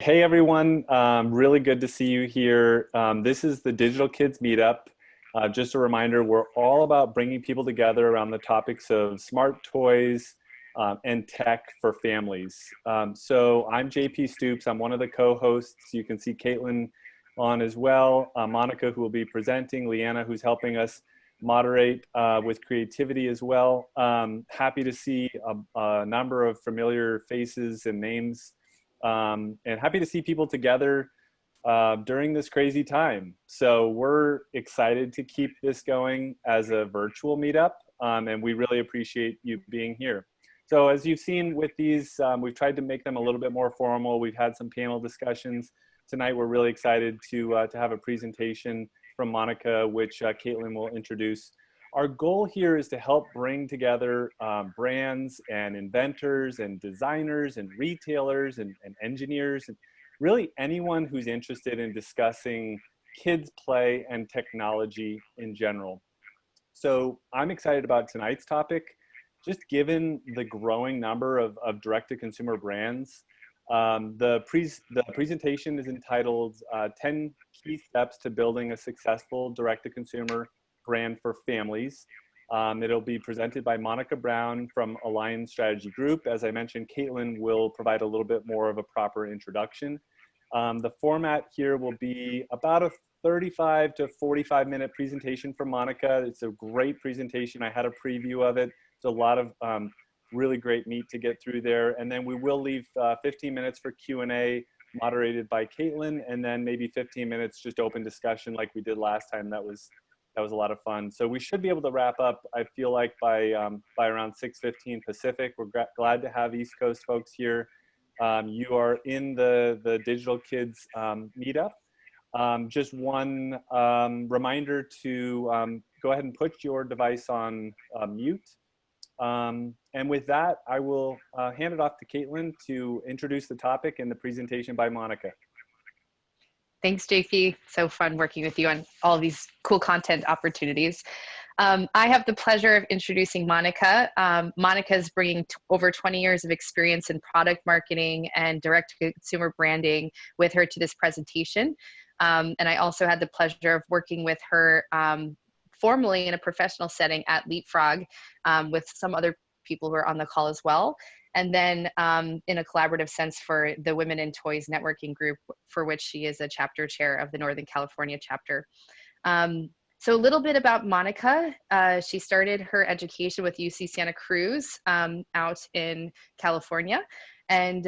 Hey everyone, really good to see you here. This is the Digital Kids Meetup. Just a reminder, we're all about bringing people together around the topics of smart toys and tech for families. So I'm JP Stoops, I'm one of the co-hosts. You can see Caitlin on as well, Monica who will be presenting, Leanna who's helping us moderate with creativity as well. Happy to see a number of familiar faces and names and happy to see people together during this crazy time. So we're excited to keep this going as a virtual meetup, and we really appreciate you being here. So as you've seen with these, we've tried to make them a little bit more formal. We've had some panel discussions. Tonight we're really excited to have a presentation from Monica, which Caitlin will introduce. Our goal here is to help bring together brands and inventors and designers and retailers and engineers and really anyone who's interested in discussing kids play and technology in general. So I'm excited about tonight's topic, just given the growing number of direct-to-consumer brands. The presentation is entitled 10 Key Steps to Building a Successful Direct-to-Consumer Brand for Families. It'll be presented by Monica Brown from Alliance Strategy Group. As I mentioned, Caitlin will provide a little bit more of a proper introduction. The format here will be about a 35 to 45-minute presentation from Monica. It's a great presentation. I had a preview of it. It's a lot of really great meat to get through there. And then we will leave 15 minutes for Q&A moderated by Caitlin, and then maybe 15 minutes just open discussion like we did last time. That was a lot of fun. So we should be able to wrap up, I feel like, by around 6:15 Pacific. We're glad to have East Coast folks here. You are in the Digital Kids Meetup. Just one reminder to go ahead and put your device on mute. And with that, I will hand it off to Caitlin to introduce the topic and the presentation by Monica. Thanks, JP. So fun working with you on all these cool content opportunities. I have the pleasure of introducing Monica. Monica is bringing over 20 years of experience in product marketing and direct-to-consumer branding with her to this presentation. And I also had the pleasure of working with her formally in a professional setting at Leapfrog with some other people who are on the call as well. And then in a collaborative sense for the Women in Toys networking group, for which she is a chapter chair of the Northern California chapter. So a little bit about Monica. She started her education with UC Santa Cruz out in California. And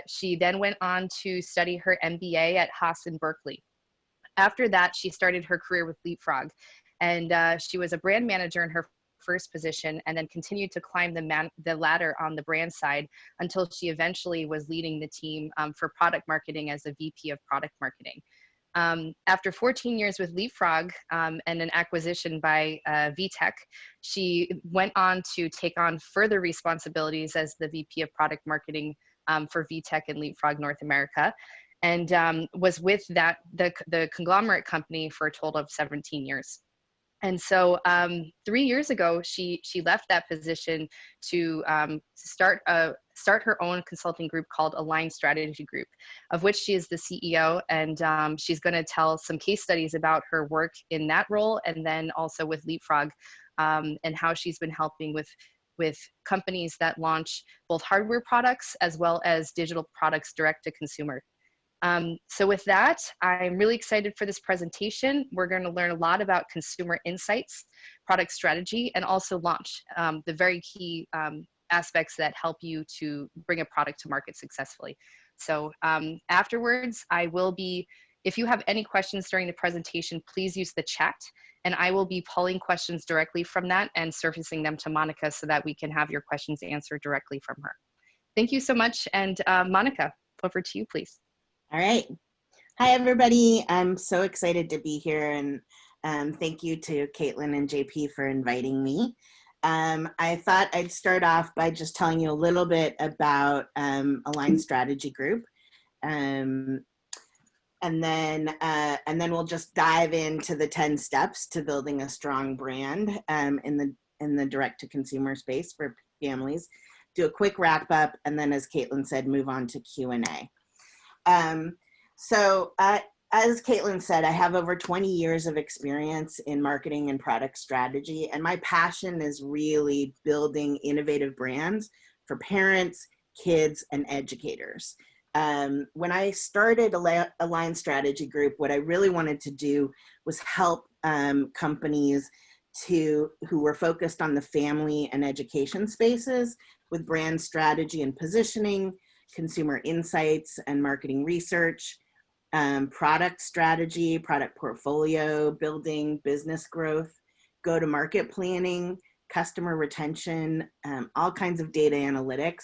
she then went on to study her MBA at Haas in Berkeley. After that, she started her career with Leapfrog. And she was a brand manager in her first position and then continued to climb the ladder on the brand side until she eventually was leading the team for product marketing as a VP of product marketing. After 14 years with Leapfrog and an acquisition by VTech, she went on to take on further responsibilities as the VP of product marketing for VTech and Leapfrog North America, and was with the conglomerate company for a total of 17 years. And so 3 years ago, she left that position to start her own consulting group called Alliance Strategy Group, of which she is the CEO. And she's going to tell some case studies about her work in that role, and then also with Leapfrog, and how she's been helping with companies that launch both hardware products as well as digital products direct to consumer. So with that, I'm really excited for this presentation. We're going to learn a lot about consumer insights, product strategy, and also launch, the very key aspects that help you to bring a product to market successfully. So afterwards, I will be, if you have any questions during the presentation, please use the chat, and I will be pulling questions directly from that and surfacing them to Monica so that we can have your questions answered directly from her. Thank you so much. And Monica, over to you, please. All right. Hi, everybody. I'm so excited to be here, and thank you to Caitlin and JP for inviting me. I thought I'd start off by just telling you a little bit about Alliance Strategy Group, and then we'll just dive into the 10 steps to building a strong brand in the direct-to-consumer space for families. Do a quick wrap up, and then, as Caitlin said, move on to Q&A. So as Caitlin said, I have over 20 years of experience in marketing and product strategy, and my passion is really building innovative brands for parents, kids, and educators. When I started Align Strategy Group, what I really wanted to do was help companies who were focused on the family and education spaces with brand strategy and positioning, consumer insights and marketing research, product strategy, product portfolio building, business growth, go-to-market planning, customer retention, all kinds of data analytics.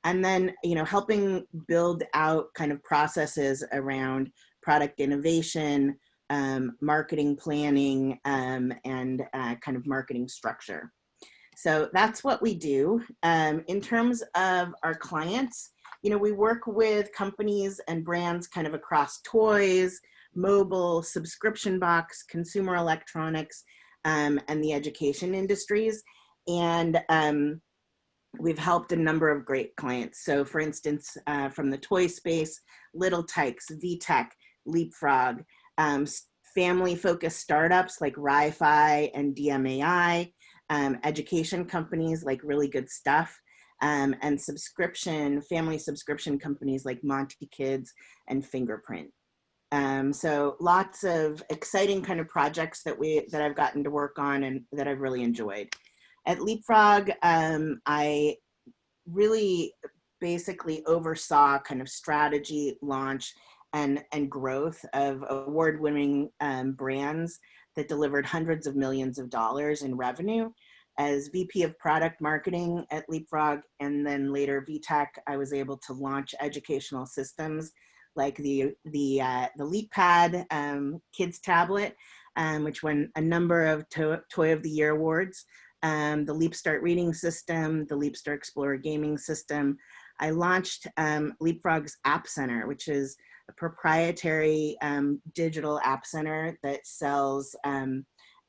And then, helping build out kind of processes around product innovation, marketing planning, and kind of marketing structure. So that's what we do. In terms of our clients, we work with companies and brands kind of across toys, mobile, subscription box, consumer electronics, and the education industries. And we've helped a number of great clients. So for instance, from the toy space, Little Tikes, VTech, Leapfrog, family-focused startups like Ri-Fi and DMAI, education companies like Really Good Stuff, and family subscription companies like Monty Kids and Fingerprint. So lots of exciting kind of projects that I've gotten to work on and that I've really enjoyed. At Leapfrog, I really basically oversaw kind of strategy, launch, and growth of award-winning brands that delivered hundreds of millions of dollars in revenue. As VP of Product Marketing at Leapfrog, and then later VTech, I was able to launch educational systems like the LeapPad kids tablet, which won a number of Toy of the Year awards. The LeapStart reading system, the LeapStart Explorer gaming system. I launched Leapfrog's App Center, which is a proprietary digital app center that sells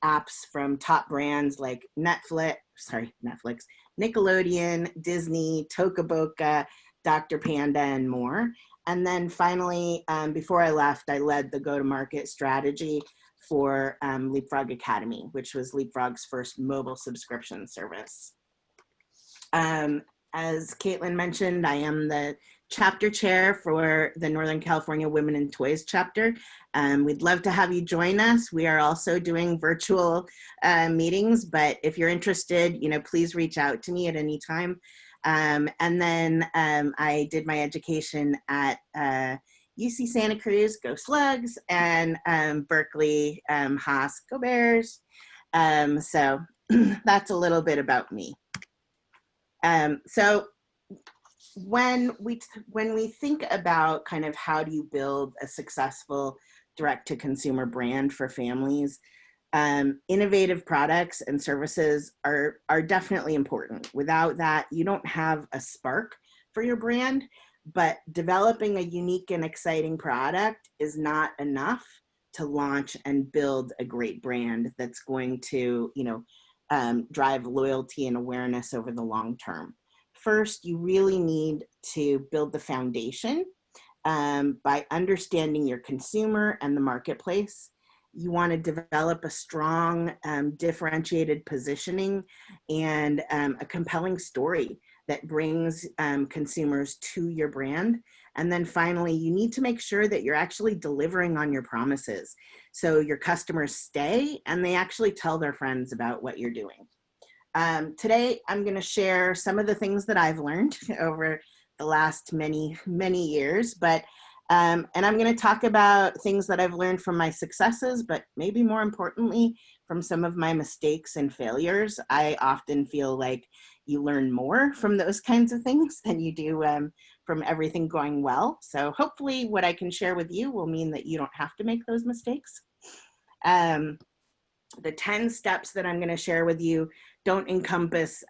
apps from top brands like Netflix, Nickelodeon, Disney, Toca Boca, Dr. Panda, and more. And then finally, before I left, I led the go-to-market strategy for Leapfrog Academy, which was Leapfrog's first mobile subscription service. As Caitlin mentioned, I am the chapter chair for the Northern California Women in Toys chapter. We'd love to have you join us. We are also doing virtual meetings, but if you're interested, please reach out to me at any time. And then I did my education at UC Santa Cruz, go Slugs, and Berkeley, Haas, go Bears. So that's a little bit about me. So when we think about kind of how do you build a successful direct-to-consumer brand for families, innovative products and services are definitely important. Without that, you don't have a spark for your brand, but developing a unique and exciting product is not enough to launch and build a great brand that's going to, drive loyalty and awareness over the long term. First, you really need to build the foundation by understanding your consumer and the marketplace. You want to develop a strong, differentiated positioning and a compelling story that brings consumers to your brand. And then finally, you need to make sure that you're actually delivering on your promises. So your customers stay and they actually tell their friends about what you're doing. Today, I'm going to share some of the things that I've learned over the last many, many years, and I'm going to talk about things that I've learned from my successes, but maybe more importantly, from some of my mistakes and failures. I often feel like you learn more from those kinds of things than you do from everything going well. So hopefully what I can share with you will mean that you don't have to make those mistakes. The 10 steps that I'm going to share with you don't encompass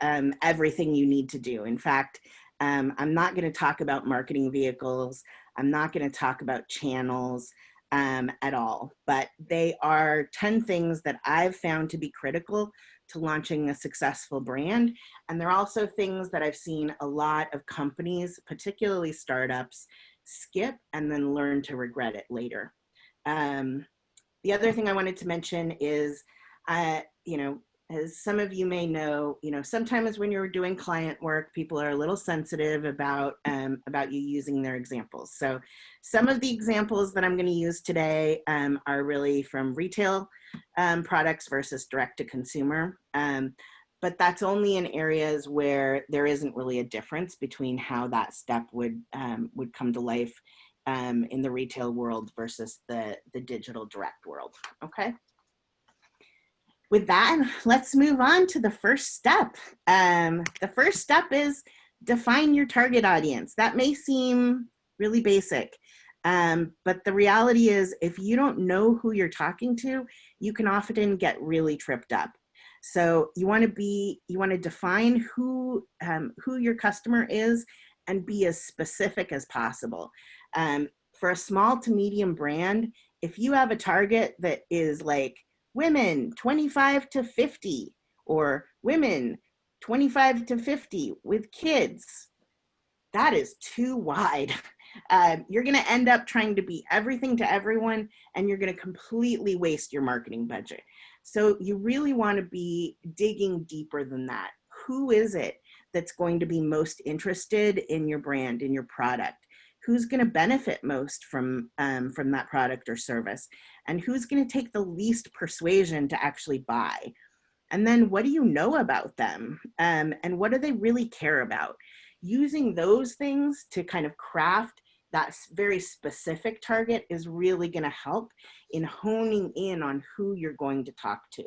everything you need to do. In fact, I'm not going to talk about marketing vehicles. I'm not going to talk about channels at all, but they are 10 things that I've found to be critical to launching a successful brand. And they're also things that I've seen a lot of companies, particularly startups, skip, and then learn to regret it later. The other thing I wanted to mention is, you know, as some of you may know, sometimes when you're doing client work, people are a little sensitive about you using their examples. So some of the examples that I'm going to use today are really from retail products versus direct to consumer. But that's only in areas where there isn't really a difference between how that step would come to life in the retail world versus the digital direct world. Okay. With that, let's move on to the first step. The first step is define your target audience. That may seem really basic, but the reality is if you don't know who you're talking to, you can often get really tripped up. So you want to define who your customer is and be as specific as possible. For a small to medium brand, if you have a target that is like women 25 to 50 or women 25 to 50 with kids, that is too wide. You're going to end up trying to be everything to everyone, and you're going to completely waste your marketing budget. So you really want to be digging deeper than that. Who is it that's going to be most interested in your brand, in your product? Who's going to benefit most from that product or service? And who's going to take the least persuasion to actually buy? And then what do you know about them? And what do they really care about? Using those things to kind of craft that very specific target is really going to help in honing in on who you're going to talk to.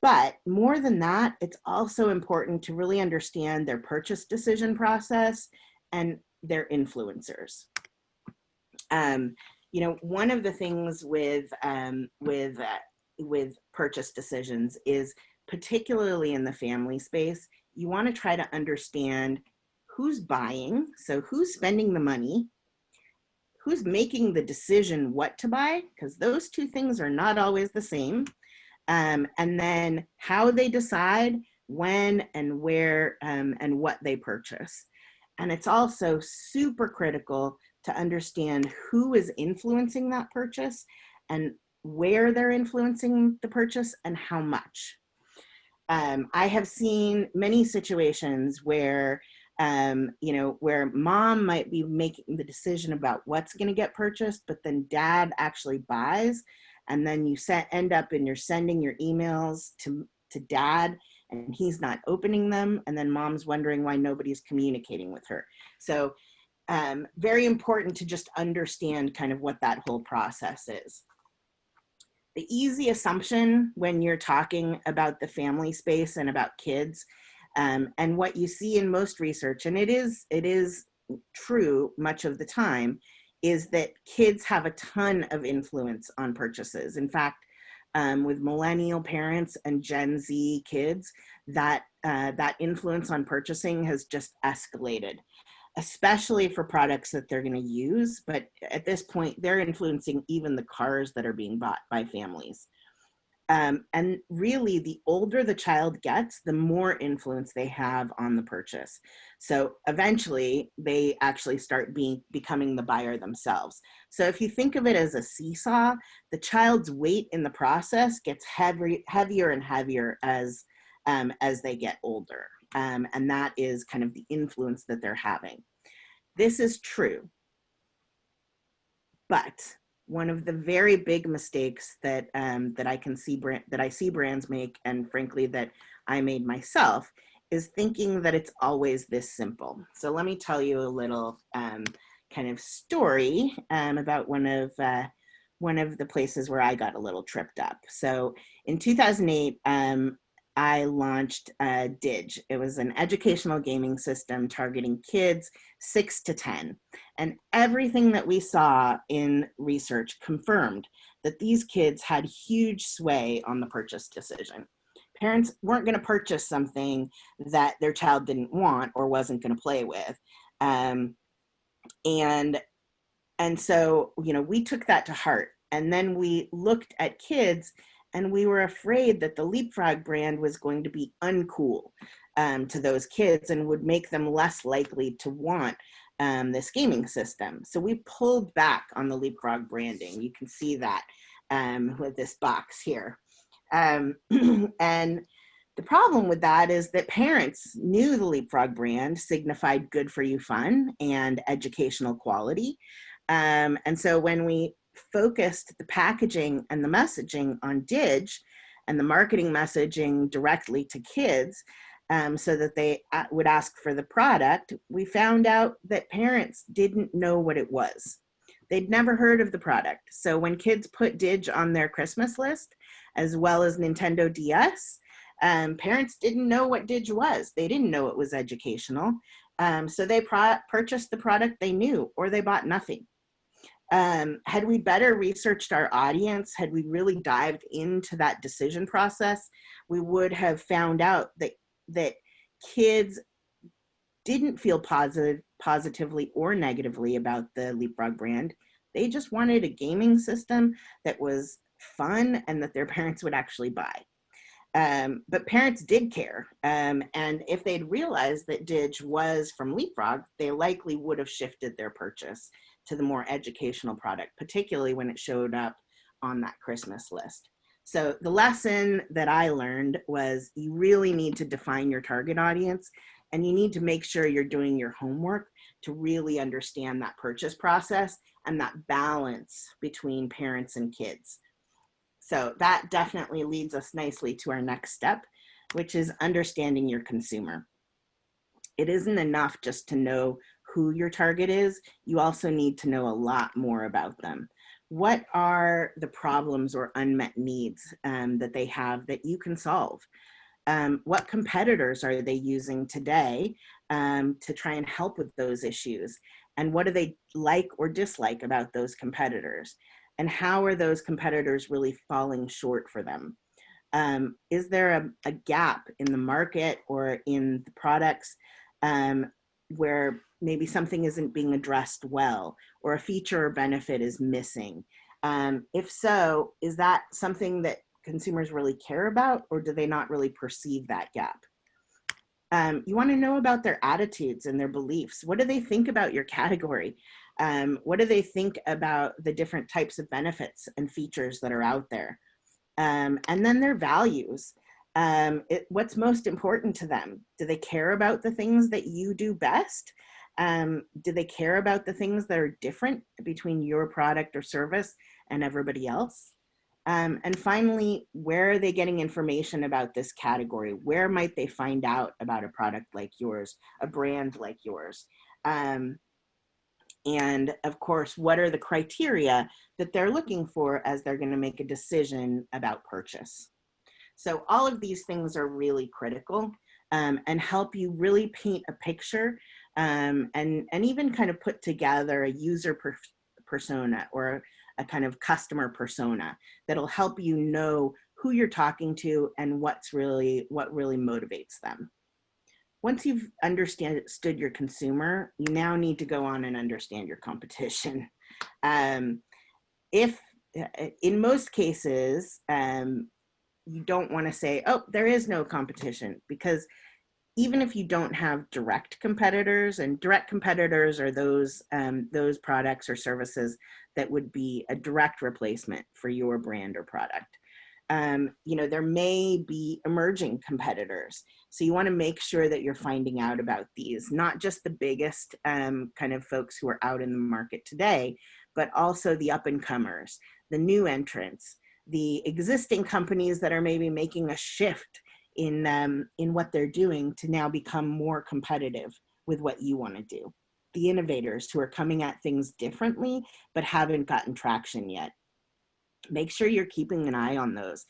But more than that, it's also important to really understand their purchase decision process and their influencers. One of the things with purchase decisions is, particularly in the family space, you want to try to understand who's buying, so who's spending the money, who's making the decision what to buy, because those two things are not always the same, and then how they decide when and where and what they purchase. And it's also super critical to understand who is influencing that purchase and where they're influencing the purchase and how much. I have seen many situations where, where mom might be making the decision about what's going to get purchased, but then dad actually buys. And then you end up and you're sending your emails to dad, and he's not opening them. And then mom's wondering why nobody's communicating with her. So very important to just understand kind of what that whole process is. The easy assumption when you're talking about the family space and about kids, and what you see in most research, and it is true much of the time, is that kids have a ton of influence on purchases. In fact, with millennial parents and Gen Z kids, that influence on purchasing has just escalated, especially for products that they're going to use. But at this point, they're influencing even the cars that are being bought by families. And really, the older the child gets, the more influence they have on the purchase. So eventually, they actually start becoming the buyer themselves. So if you think of it as a seesaw, the child's weight in the process gets heavier and heavier as they get older. And that is kind of the influence that they're having. This is true. But one of the very big mistakes that I see brands make, and frankly that I made myself, is thinking that it's always this simple. So let me tell you a little kind of story about one of the places where I got a little tripped up. So in 2008, I launched Dig. It was an educational gaming system targeting kids 6 to 10. And everything that we saw in research confirmed that these kids had huge sway on the purchase decision. Parents weren't going to purchase something that their child didn't want or wasn't going to play with. And so, we took that to heart. And then we looked at kids And we were afraid that the Leapfrog brand was going to be uncool to those kids and would make them less likely to want this gaming system. So we pulled back on the Leapfrog branding. You can see that with this box here. And the problem with that is that parents knew the Leapfrog brand signified good for you fun and educational quality. And so when we focused the packaging and the messaging on Dig and the marketing messaging directly to kids, so that they would ask for the product, we found out that parents didn't know what it was. They'd never heard of the product. So when kids put Dig on their Christmas list, as well as Nintendo DS, parents didn't know what Dig was. They didn't know it was educational. So they purchased the product they knew, or they bought nothing. Had we better researched our audience, had we really dived into that decision process, we would have found out that kids didn't feel positively or negatively about the Leapfrog brand. They just wanted a gaming system that was fun and that their parents would actually buy. But parents did care. And if they'd realized that Dig was from Leapfrog, they likely would have shifted their purchase to the more educational product, particularly when it showed up on that Christmas list. So the lesson that I learned was you really need to define your target audience, and you need to make sure you're doing your homework to really understand that purchase process and that balance between parents and kids. So that definitely leads us nicely to our next step, which is understanding your consumer. It isn't enough just to know who your target is. You also need to know a lot more about them. What are the problems or unmet needs that they have that you can solve? What competitors are they using today to try and help with those issues? And what do they like or dislike about those competitors? And how are those competitors really falling short for them? Is there a gap in the market or in the products where maybe something isn't being addressed well, or a feature or benefit is missing? If so, is that something that consumers really care about, or do they not really perceive that gap? You want to know about their attitudes and their beliefs. What do they think about your category? What do they think about the different types of benefits and features that are out there? And then their values. What's most important to them? Do they care about the things that you do best? Do they care about the things that are different between your product or service and everybody else? And finally, where are they getting information about this category? Where might they find out about a product like yours, a brand like yours? And of course, what are the criteria that they're looking for as they're going to make a decision about purchase? So all of these things are really critical and help you really paint a picture and even kind of put together a user persona or a kind of customer persona that'll help you know who you're talking to and what really motivates them. Once you've understood your consumer, you now need to go on and understand your competition. If in most cases, you don't want to say, oh, there is no competition, because even if you don't have direct competitors, and direct competitors are those products or services that would be a direct replacement for your brand or product. There may be emerging competitors. So you want to make sure that you're finding out about these, not just the biggest kind of folks who are out in the market today, but also the up and comers, the new entrants, the existing companies that are maybe making a shift in what they're doing to now become more competitive with what you want to do. The innovators who are coming at things differently, but haven't gotten traction yet. Make sure you're keeping an eye on those.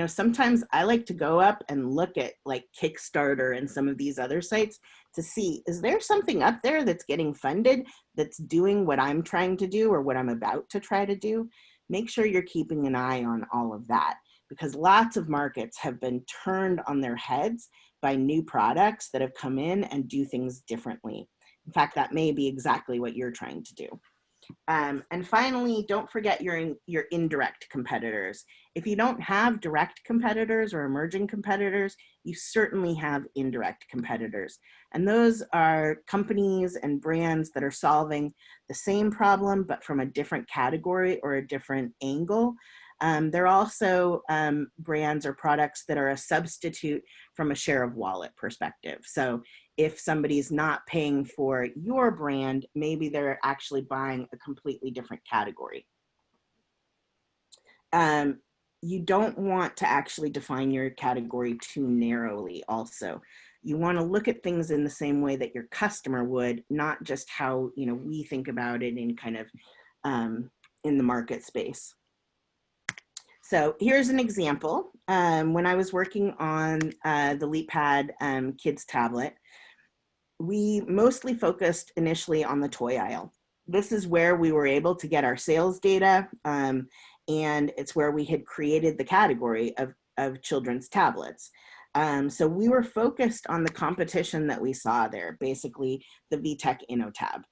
Sometimes I like to go up and look at like Kickstarter and some of these other sites to see, is there something up there that's getting funded that's doing what I'm trying to do or what I'm about to try to do? Make sure you're keeping an eye on all of that, because lots of markets have been turned on their heads by new products that have come in and do things differently. In fact, that may be exactly what you're trying to do. And finally, don't forget your indirect competitors. If you don't have direct competitors or emerging competitors, you certainly have indirect competitors. And those are companies and brands that are solving the same problem, but from a different category or a different angle. They're also brands or products that are a substitute from a share of wallet perspective. So if somebody's not paying for your brand, maybe they're actually buying a completely different category. You don't want to actually define your category too narrowly also. You want to look at things in the same way that your customer would, not just how we think about it in kind of in the market space. So here's an example. When I was working on the LeapPad kids tablet, we mostly focused initially on the toy aisle. This is where we were able to get our sales data, and it's where we had created the category of children's tablets. So we were focused on the competition that we saw there, basically the VTech InnoTab.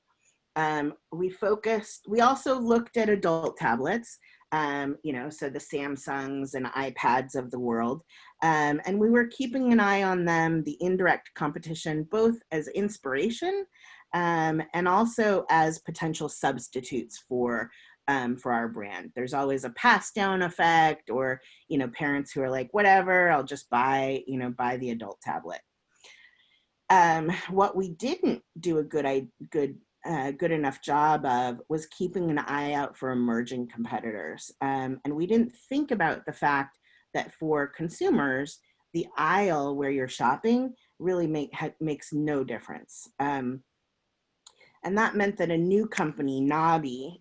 We also looked at adult tablets, so the Samsungs and iPads of the world. And we were keeping an eye on them, the indirect competition, both as inspiration and also as potential substitutes for our brand. There's always a pass down effect, or, parents who are like, whatever, I'll just buy the adult tablet. What we didn't do a good enough job of was keeping an eye out for emerging competitors. And we didn't think about the fact that for consumers, the aisle where you're shopping really makes no difference. And that meant that a new company, Nabi,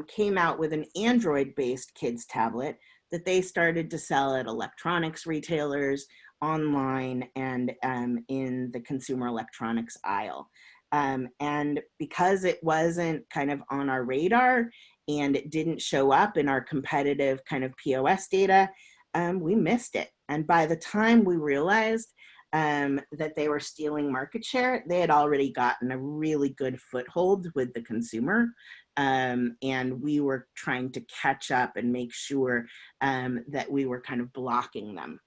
came out with an Android-based kids tablet that they started to sell at electronics retailers, online, and in the consumer electronics aisle. And because it wasn't kind of on our radar and it didn't show up in our competitive kind of POS data, we missed it. And by the time we realized that they were stealing market share, they had already gotten a really good foothold with the consumer. And we were trying to catch up and make sure that we were kind of blocking them.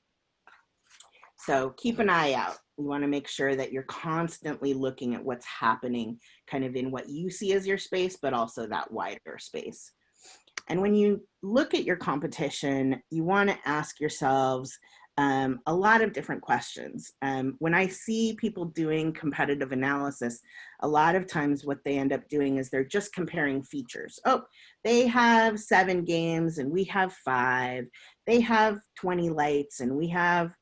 So keep an eye out. We want to make sure that you're constantly looking at what's happening kind of in what you see as your space, but also that wider space. And when you look at your competition, you want to ask yourselves a lot of different questions. When I see people doing competitive analysis, a lot of times what they end up doing is they're just comparing features. Oh, they have 7 games and we have 5. They have 20 lights and we have,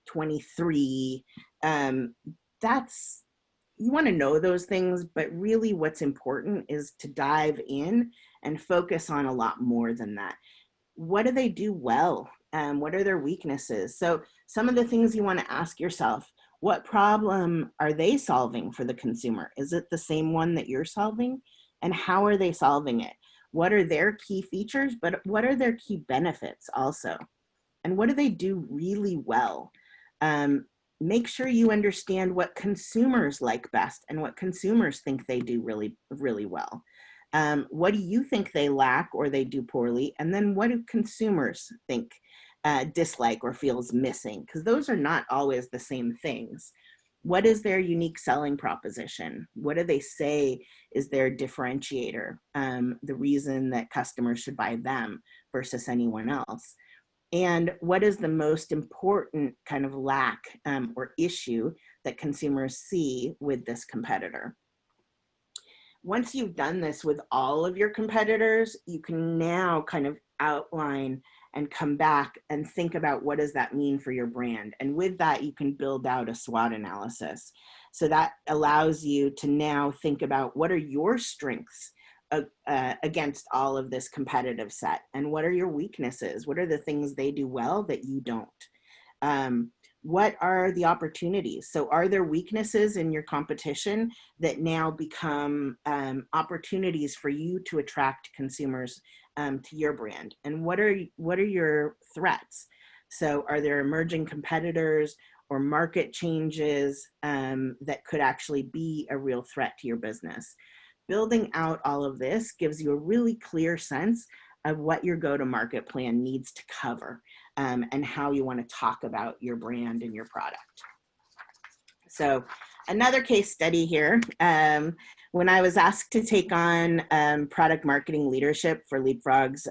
23. You want to know those things, but really what's important is to dive in and focus on a lot more than that. What do they do well? What are their weaknesses? So some of the things you want to ask yourself, what problem are they solving for the consumer? Is it the same one that you're solving? And how are they solving it? What are their key features, but what are their key benefits also? And what do they do really well? Make sure you understand what consumers like best and what consumers think they do really, really well. What do you think they lack or they do poorly? And then what do consumers think dislike or feels missing? Because those are not always the same things. What is their unique selling proposition? What do they say is their differentiator? The reason that customers should buy them versus anyone else? And what is the most important kind of lack or issue that consumers see with this competitor? Once you've done this with all of your competitors, you can now kind of outline and come back and think about what does that mean for your brand. And with that, you can build out a SWOT analysis. So that allows you to now think about what are your strengths against all of this competitive set, and what are your weaknesses? What are the things they do well that you don't? What are the opportunities? So are there weaknesses in your competition that now become opportunities for you to attract consumers to your brand? And what are your threats? So are there emerging competitors or market changes that could actually be a real threat to your business? building out all of this gives you a really clear sense of what your go-to-market plan needs to cover, and how you want to talk about your brand and your product. So another case study here, when I was asked to take on product marketing leadership for Leapfrog's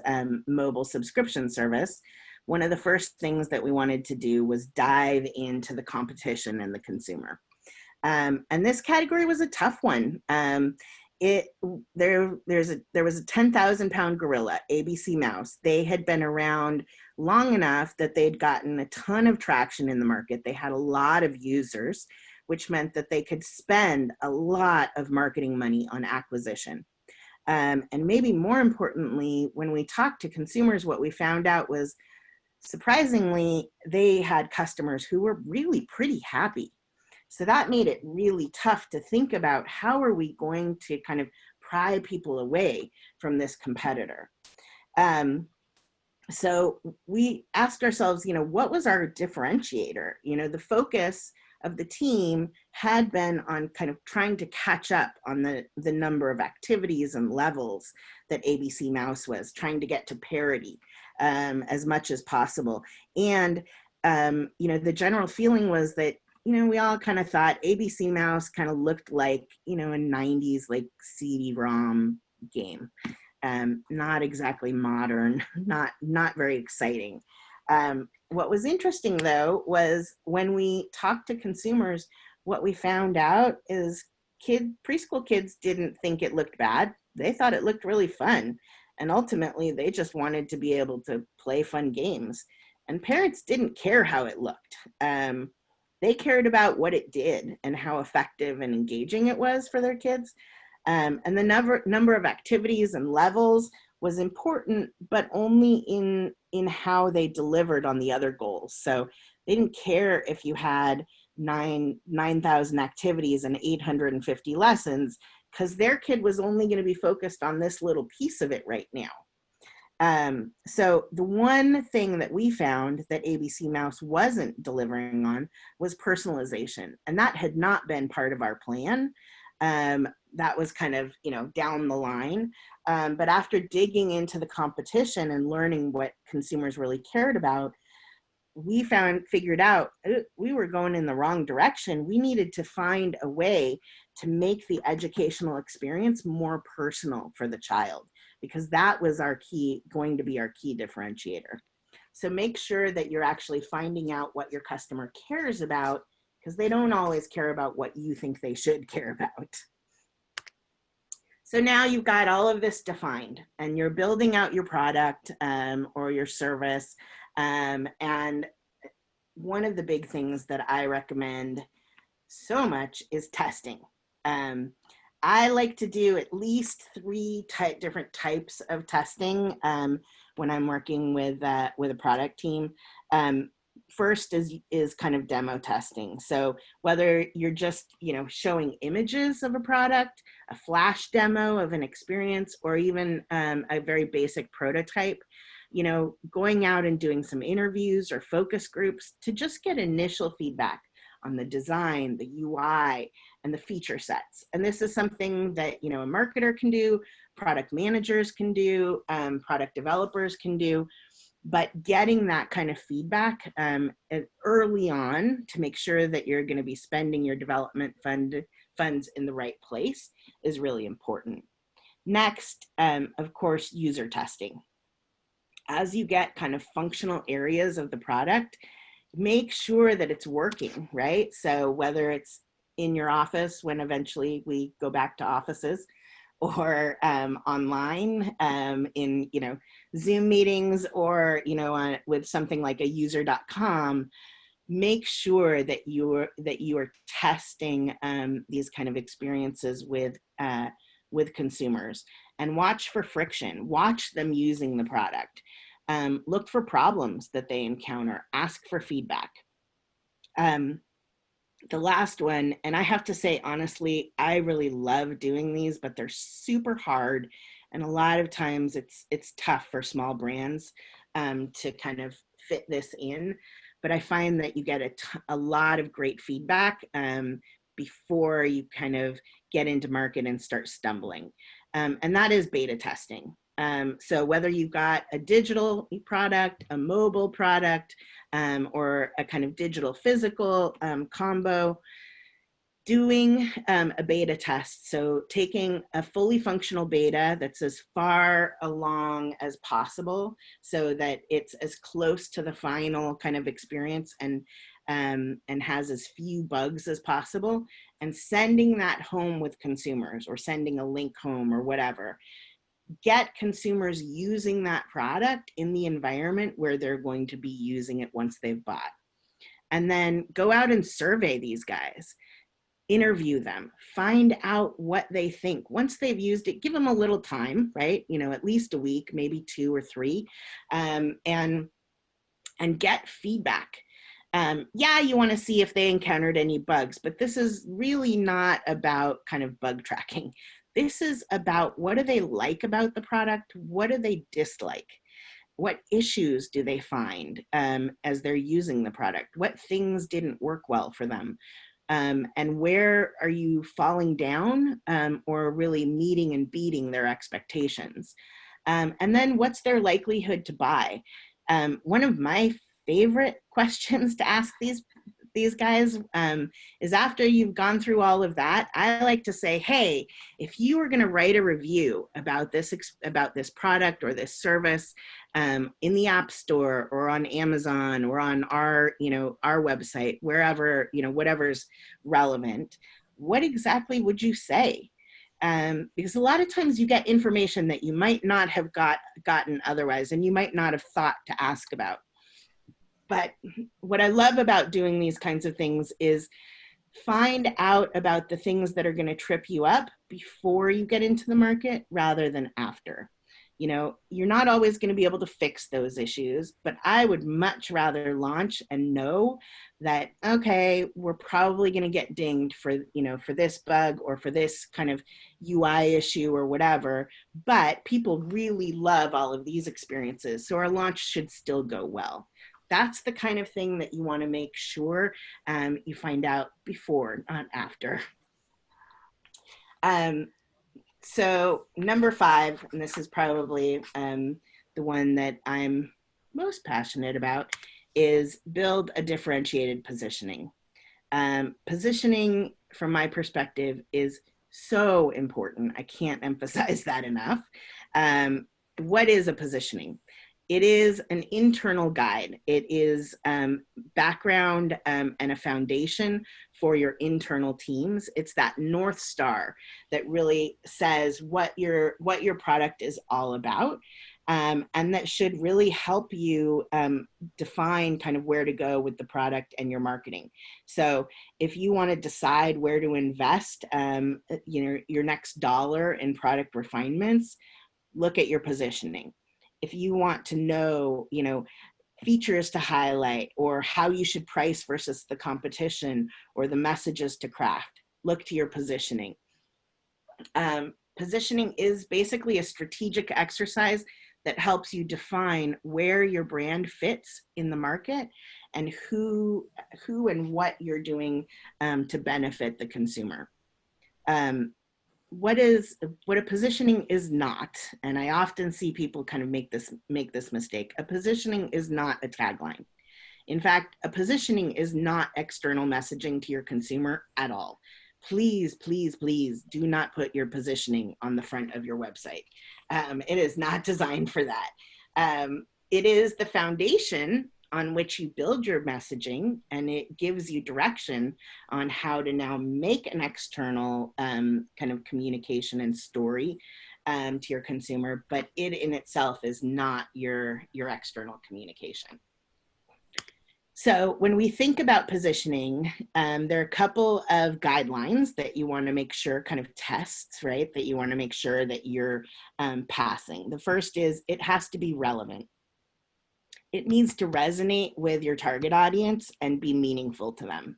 mobile subscription service, one of the first things that we wanted to do was dive into the competition and the consumer. And this category was a tough one. There was a 10,000-pound gorilla, ABC Mouse. They had been around long enough that they'd gotten a ton of traction in the market. They had a lot of users, which meant that they could spend a lot of marketing money on acquisition. And maybe more importantly, when we talked to consumers, what we found out was, surprisingly, they had customers who were really pretty happy. So that made it really tough to think about how are we going to kind of pry people away from this competitor. So we asked ourselves, what was our differentiator? The focus of the team had been on kind of trying to catch up on the number of activities and levels that ABC Mouse was, trying to get to parity as much as possible. And, the general feeling was that, we all kind of thought ABC Mouse kind of looked like, a 90s like CD-ROM game. Not exactly modern, not very exciting. What was interesting though, was when we talked to consumers, what we found out is preschool kids didn't think it looked bad. They thought it looked really fun. And ultimately they just wanted to be able to play fun games. And parents didn't care how it looked. They cared about what it did and how effective and engaging it was for their kids. And the number of activities and levels was important, but only in how they delivered on the other goals. So they didn't care if you had 9,000 activities and 850 lessons, because their kid was only going to be focused on this little piece of it right now. So the one thing that we found that ABC Mouse wasn't delivering on was personalization. And that had not been part of our plan. That was kind of, down the line. But after digging into the competition and learning what consumers really cared about, we figured out we were going in the wrong direction. We needed to find a way to make the educational experience more personal for the child, because that was going to be our key differentiator. So make sure that you're actually finding out what your customer cares about, because they don't always care about what you think they should care about. So now you've got all of this defined and you're building out your product or your service. And one of the big things that I recommend so much is testing. I like to do at least 3 different types of testing when I'm working with a product team. First is kind of demo testing. So whether you're just, showing images of a product, a flash demo of an experience, or even a very basic prototype, going out and doing some interviews or focus groups to just get initial feedback on the design, the UI, and the feature sets. And this is something that, a marketer can do, product managers can do, product developers can do. But getting that kind of feedback early on to make sure that you're going to be spending your development funds in the right place is really important. Next, of course, user testing. As you get kind of functional areas of the product, make sure that it's working, right? So whether it's in your office when eventually we go back to offices, or online in Zoom meetings, or with something like a user.com, make sure that you are testing these kind of experiences with consumers, and watch for friction. Watch them using the product. Look for problems that they encounter. Ask for feedback. The last one, and I have to say, honestly, I really love doing these, but they're super hard. And a lot of times it's tough for small brands to kind of fit this in. But I find that you get a lot of great feedback before you kind of get into market and start stumbling. And that is beta testing. So whether you've got a digital product, a mobile product, or a kind of digital physical combo, doing a beta test. So taking a fully functional beta that's as far along as possible so that it's as close to the final kind of experience and has as few bugs as possible, and sending that home with consumers, or sending a link home or whatever. Get consumers using that product in the environment where they're going to be using it once they've bought. And then go out and survey these guys. Interview them, find out what they think. Once they've used it, give them a little time, right? You know, at least a week, maybe 2 or 3, and get feedback. Yeah, you want to see if they encountered any bugs, but this is really not about kind of bug tracking. This is about, what do they like about the product? What do they dislike? What issues do they find as they're using the product? What things didn't work well for them? And where are you falling down or really meeting and beating their expectations? And then what's their likelihood to buy? One of my favorite questions to ask these guys is, after you've gone through all of that, I like to say, hey, if you were going to write a review about this product or this service in the App Store or on Amazon or on our website, wherever, whatever's relevant, what exactly would you say? Because a lot of times you get information that you might not have gotten otherwise, and you might not have thought to ask about. But what I love about doing these kinds of things is find out about the things that are going to trip you up before you get into the market rather than after. You know, you're not always going to be able to fix those issues, but I would much rather launch and know that, okay, we're probably going to get dinged for this bug or for this kind of UI issue or whatever, but people really love all of these experiences, so our launch should still go well. That's the kind of thing that you want to make sure you find out before, not after. So number 5, and this is probably the one that I'm most passionate about, is build a differentiated positioning. Positioning, from my perspective, is so important. I can't emphasize that enough. What is a positioning? It is an internal guide. It is background and a foundation for your internal teams. It's that North Star that really says what your product is all about, and that should really help you define kind of where to go with the product and your marketing. So if you want to decide where to invest your next dollar in product refinements, look at your positioning. If you want to know, features to highlight or how you should price versus the competition or the messages to craft, look to your positioning. Positioning is basically a strategic exercise that helps you define where your brand fits in the market and who and what you're doing to benefit the consumer. What a positioning is not, and I often see people kind of make this mistake. A positioning is not a tagline. In fact, a positioning is not external messaging to your consumer at all. Please, please, please do not put your positioning on the front of your website. It is not designed for that. It is the foundation on which you build your messaging, and it gives you direction on how to now make an external kind of communication and story to your consumer, but it in itself is not your external communication. So when we think about positioning, there are a couple of guidelines that you want to make sure, kind of tests, right, that you want to make sure that you're passing. The first is it has to be relevant. It needs to resonate with your target audience and be meaningful to them.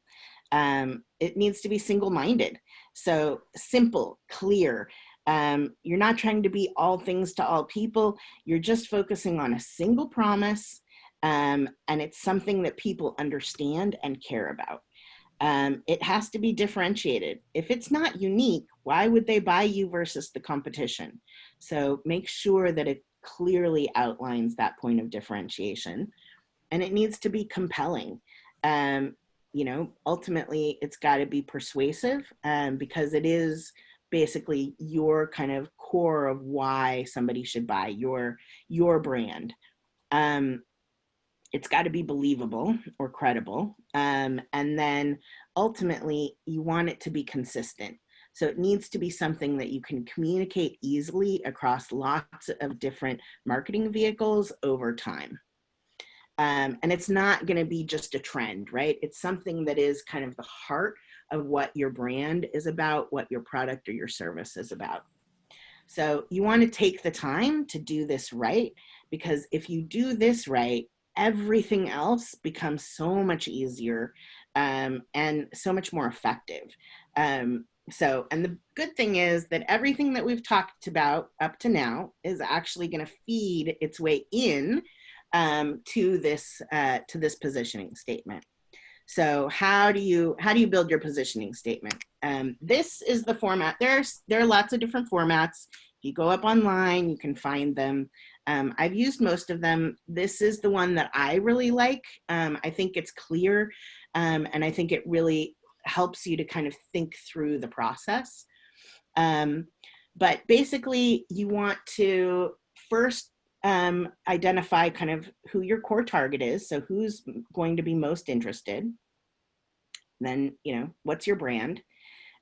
It needs to be single-minded. So simple, clear. You're not trying to be all things to all people. You're just focusing on a single promise, and it's something that people understand and care about. It has to be differentiated. If it's not unique, why would they buy you versus the competition? So make sure that it clearly outlines that point of differentiation, and it needs to be compelling. Ultimately, it's got to be persuasive, because it is basically your kind of core of why somebody should buy your brand. It's got to be believable or credible. And then ultimately, you want it to be consistent. So it needs to be something that you can communicate easily across lots of different marketing vehicles over time. And it's not going to be just a trend, right? It's something that is kind of the heart of what your brand is about, what your product or your service is about. So you want to take the time to do this right, because if you do this right, everything else becomes so much easier, and so much more effective. And the good thing is that everything that we've talked about up to now is actually going to feed its way in to this positioning statement. So how do you build your positioning statement? This is the format. There are lots of different formats. If you go up online, you can find them. I've used most of them. This is the one that I really like. I think it's clear, and I think it really helps you to kind of think through the process. But basically, you want to first identify kind of who your core target is. So who's going to be most interested. Then, what's your brand?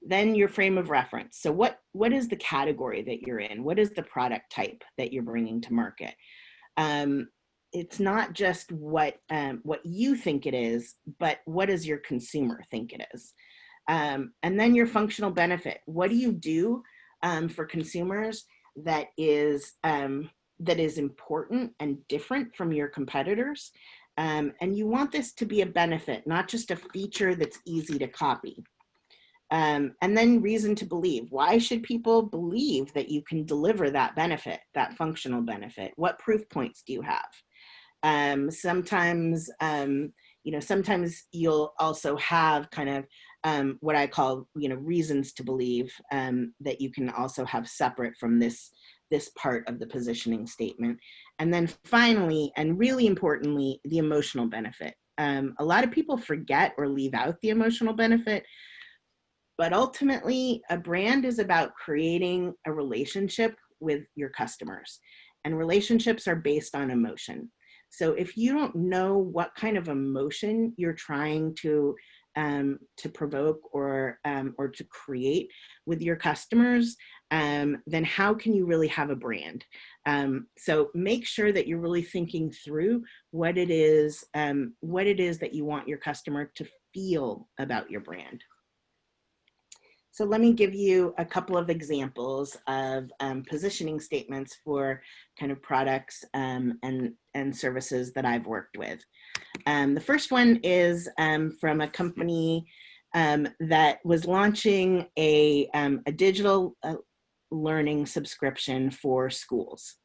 Then your frame of reference. So what is the category that you're in? What is the product type that you're bringing to market? It's not just what you think it is, but what does your consumer think it is? And then your functional benefit. What do you do for consumers that is important and different from your competitors? And you want this to be a benefit, not just a feature that's easy to copy. And then reason to believe. Why should people believe that you can deliver that benefit, that functional benefit? What proof points do you have? Sometimes you'll also have kind of what I call, reasons to believe, that you can also have separate from this part of the positioning statement. And then finally, and really importantly, the emotional benefit. A lot of people forget or leave out the emotional benefit, but ultimately a brand is about creating a relationship with your customers, and relationships are based on emotion. So if you don't know what kind of emotion you're trying to provoke or to create with your customers, then how can you really have a brand? So make sure that you're really thinking through what it is that you want your customer to feel about your brand. So let me give you a couple of examples of positioning statements for kind of products and services that I've worked with. The first one is from a company that was launching a digital learning subscription for schools.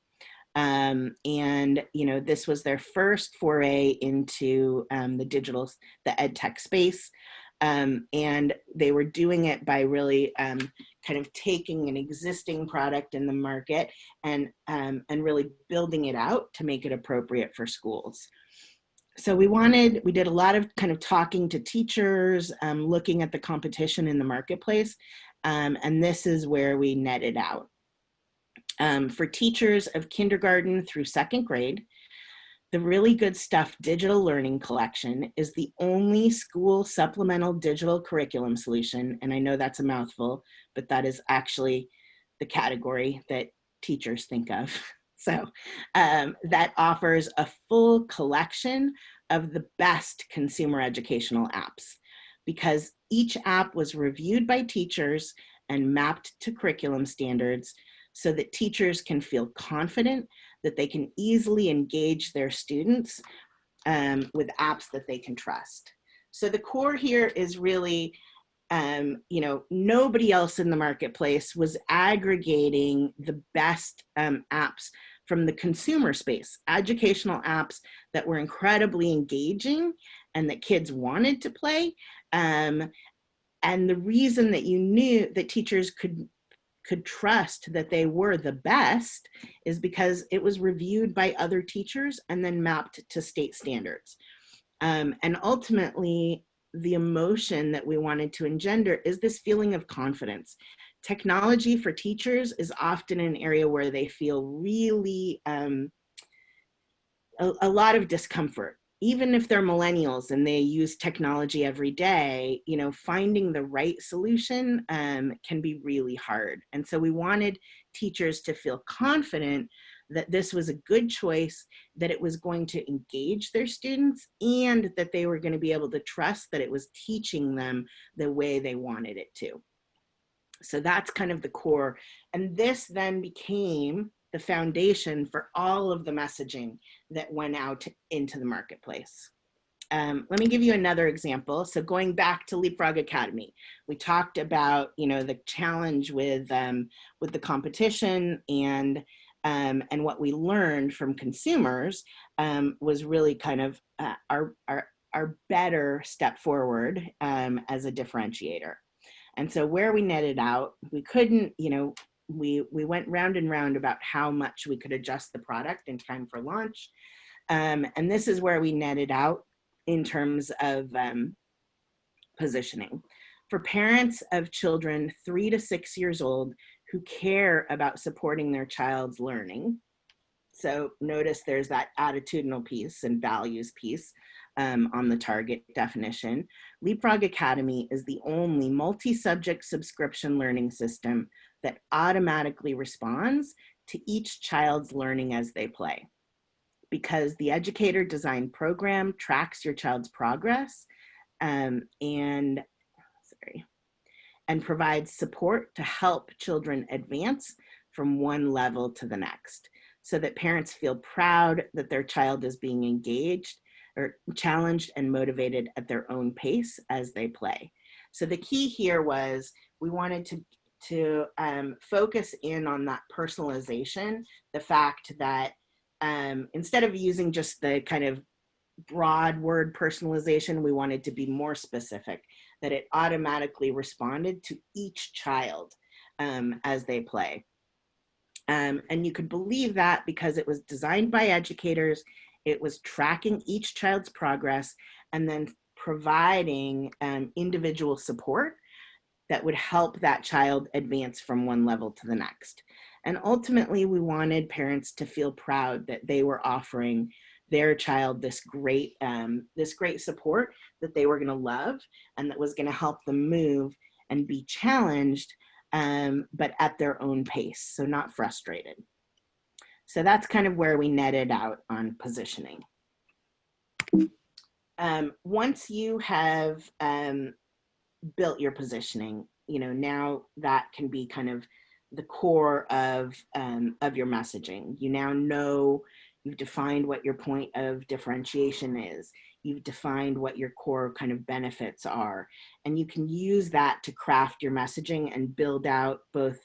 And, this was their first foray into the ed tech space. And they were doing it by really kind of taking an existing product in the market and really building it out to make it appropriate for schools. So we did a lot of kind of talking to teachers, looking at the competition in the marketplace, and this is where we netted out. For teachers of kindergarten through second grade, the Really Good Stuff Digital Learning Collection is the only school supplemental digital curriculum solution, and I know that's a mouthful, but that is actually the category that teachers think of. So that offers a full collection of the best consumer educational apps, because each app was reviewed by teachers and mapped to curriculum standards so that teachers can feel confident that they can easily engage their students with apps that they can trust. So the core here is really, nobody else in the marketplace was aggregating the best apps from the consumer space, educational apps that were incredibly engaging and that kids wanted to play, And the reason that you knew that teachers could trust that they were the best is because it was reviewed by other teachers and then mapped to state standards. And ultimately, the emotion that we wanted to engender is this feeling of confidence. Technology for teachers is often an area where they feel really a lot of discomfort. Even if they're millennials and they use technology every day, you know, finding the right solution can be really hard. And so we wanted teachers to feel confident that this was a good choice, that it was going to engage their students, and that they were going to be able to trust that it was teaching them the way they wanted it to. So that's kind of the core. And this then became the foundation for all of the messaging that went out into the marketplace. Let me give you another example. So going back to Leapfrog Academy, we talked about, you know, the challenge with the competition, and what we learned from consumers was really kind of our better step forward as a differentiator. And so where we netted out, we couldn't, you know, we went round and round about how much we could adjust the product in time for launch. And this is where we netted out in terms of positioning. For parents of children 3 to 6 years old who care about supporting their child's learning. So notice there's that attitudinal piece and values piece on the target definition. Leapfrog Academy is the only multi-subject subscription learning system that automatically responds to each child's learning as they play. Because the educator designed program tracks your child's progress and provides support to help children advance from one level to the next, so that parents feel proud that their child is being engaged or challenged and motivated at their own pace as they play. So the key here was we wanted to focus in on that personalization, the fact that instead of using just the kind of broad word personalization, we wanted to be more specific, that it automatically responded to each child as they play. And you could believe that because it was designed by educators, it was tracking each child's progress, and then providing individual support that would help that child advance from one level to the next. And ultimately, we wanted parents to feel proud that they were offering their child this great support that they were going to love, and that was going to help them move and be challenged, but at their own pace, so not frustrated. So that's kind of where we netted out on positioning. Once you have built your positioning, you know, now that can be kind of the core of your messaging. You now know, you've defined what your point of differentiation is. You've defined what your core kind of benefits are. And you can use that to craft your messaging and build out both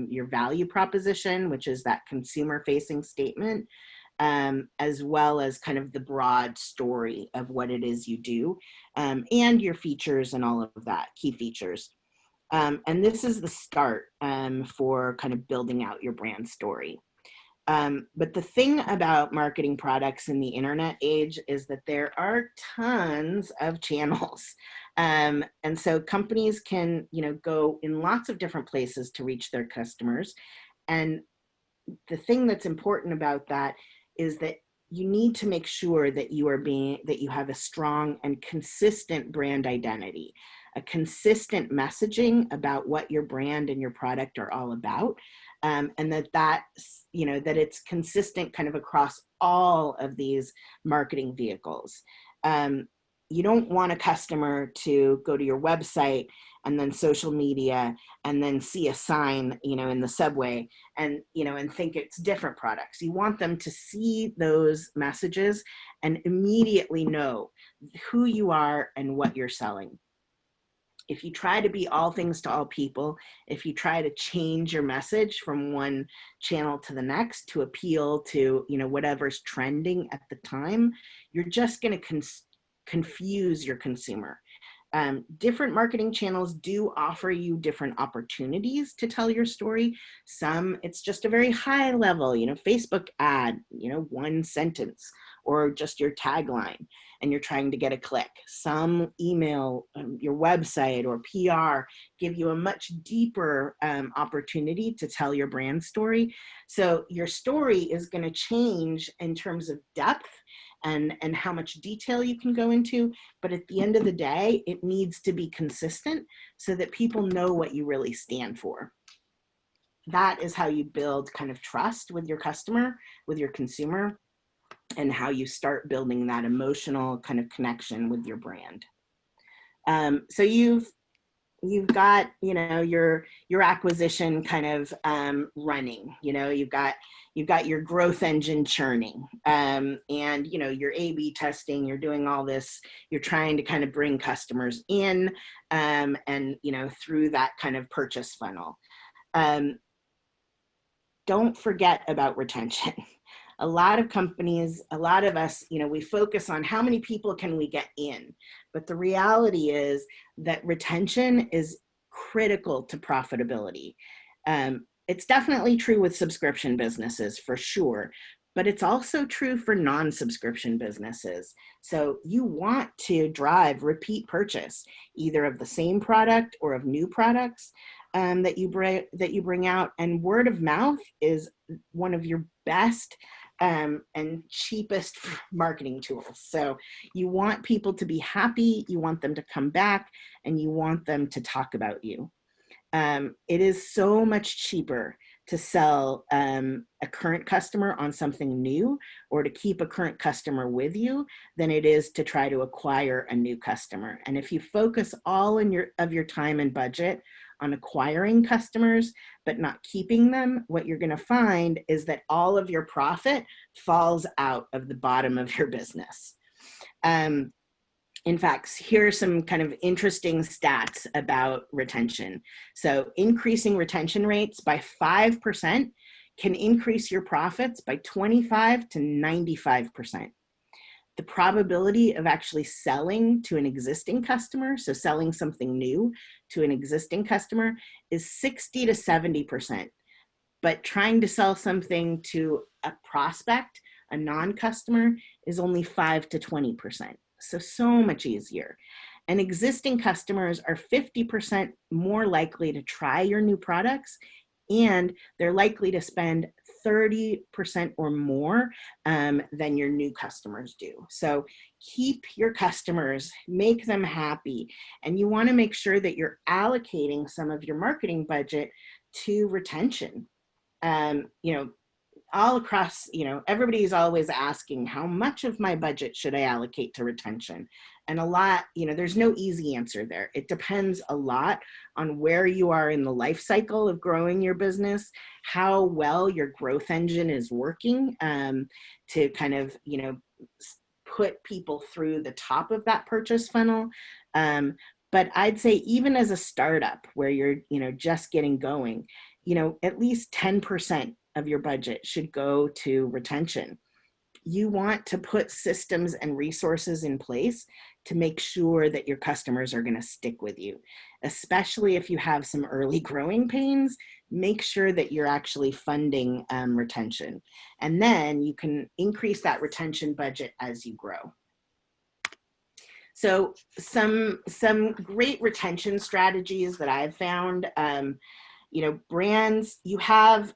your value proposition, which is that consumer-facing statement, as well as kind of the broad story of what it is you do, and your features and all of that, key features. And this is the start for kind of building out your brand story. But the thing about marketing products in the internet age is that there are tons of channels. And so companies can, you know, go in lots of different places to reach their customers. And the thing that's important about that is that you need to make sure that you have a strong and consistent brand identity, a consistent messaging about what your brand and your product are all about, and that it's consistent kind of across all of these marketing vehicles. You don't want a customer to go to your website and then social media and then see a sign, you know, in the subway and, you know, and think it's different products. You want them to see those messages and immediately know who you are and what you're selling. If you try to be all things to all people, if you try to change your message from one channel to the next to appeal to, you know, whatever's trending at the time, you're just going to confuse your consumer. Different marketing channels do offer you different opportunities to tell your story. Some, it's just a very high level, Facebook ad, one sentence or just your tagline, and you're trying to get a click. Some email, your website or PR give you a much deeper opportunity to tell your brand story. So your story is going to change in terms of depth and how much detail you can go into. But at the end of the day, it needs to be consistent so that people know what you really stand for. That is how you build kind of trust with your customer, with your consumer, and how you start building that emotional kind of connection with your brand. So you've got, your acquisition kind of running, you've got your growth engine churning, and, your A/B testing, you're doing all this, you're trying to kind of bring customers in, and, through that kind of purchase funnel. Don't forget about retention. A lot of companies, a lot of us, we focus on how many people can we get in, but the reality is that retention is critical to profitability. It's definitely true with subscription businesses for sure, but it's also true for non-subscription businesses. So you want to drive repeat purchase, either of the same product or of new products that you bring out. And word of mouth is one of your best and cheapest marketing tools. So you want people to be happy, you want them to come back, and you want them to talk about you. It is so much cheaper to sell a current customer on something new or to keep a current customer with you than it is to try to acquire a new customer. And if you focus all of your time and budget on acquiring customers, but not keeping them, what you're going to find is that all of your profit falls out of the bottom of your business. In fact, here are some kind of interesting stats about retention. So increasing retention rates by 5% can increase your profits by 25 to 95%. The probability of actually selling to an existing customer, so selling something new to an existing customer, is 60 to 70%. But trying to sell something to a prospect, a non-customer, is only 5 to 20%. So much easier. And existing customers are 50% more likely to try your new products, and they're likely to spend 30% or more than your new customers do. So keep your customers, make them happy, and you want to make sure that you're allocating some of your marketing budget to retention. All across, everybody's always asking, how much of my budget should I allocate to retention? And a lot, there's no easy answer there. It depends a lot on where you are in the life cycle of growing your business, how well your growth engine is working to kind of, put people through the top of that purchase funnel. But I'd say even as a startup where you're, just getting going, at least 10% of your budget should go to retention. You want to put systems and resources in place to make sure that your customers are going to stick with you, especially if you have some early growing pains. Make sure that you're actually funding retention, and then you can increase that retention budget as you grow. So some great retention strategies that I've found, brands, you have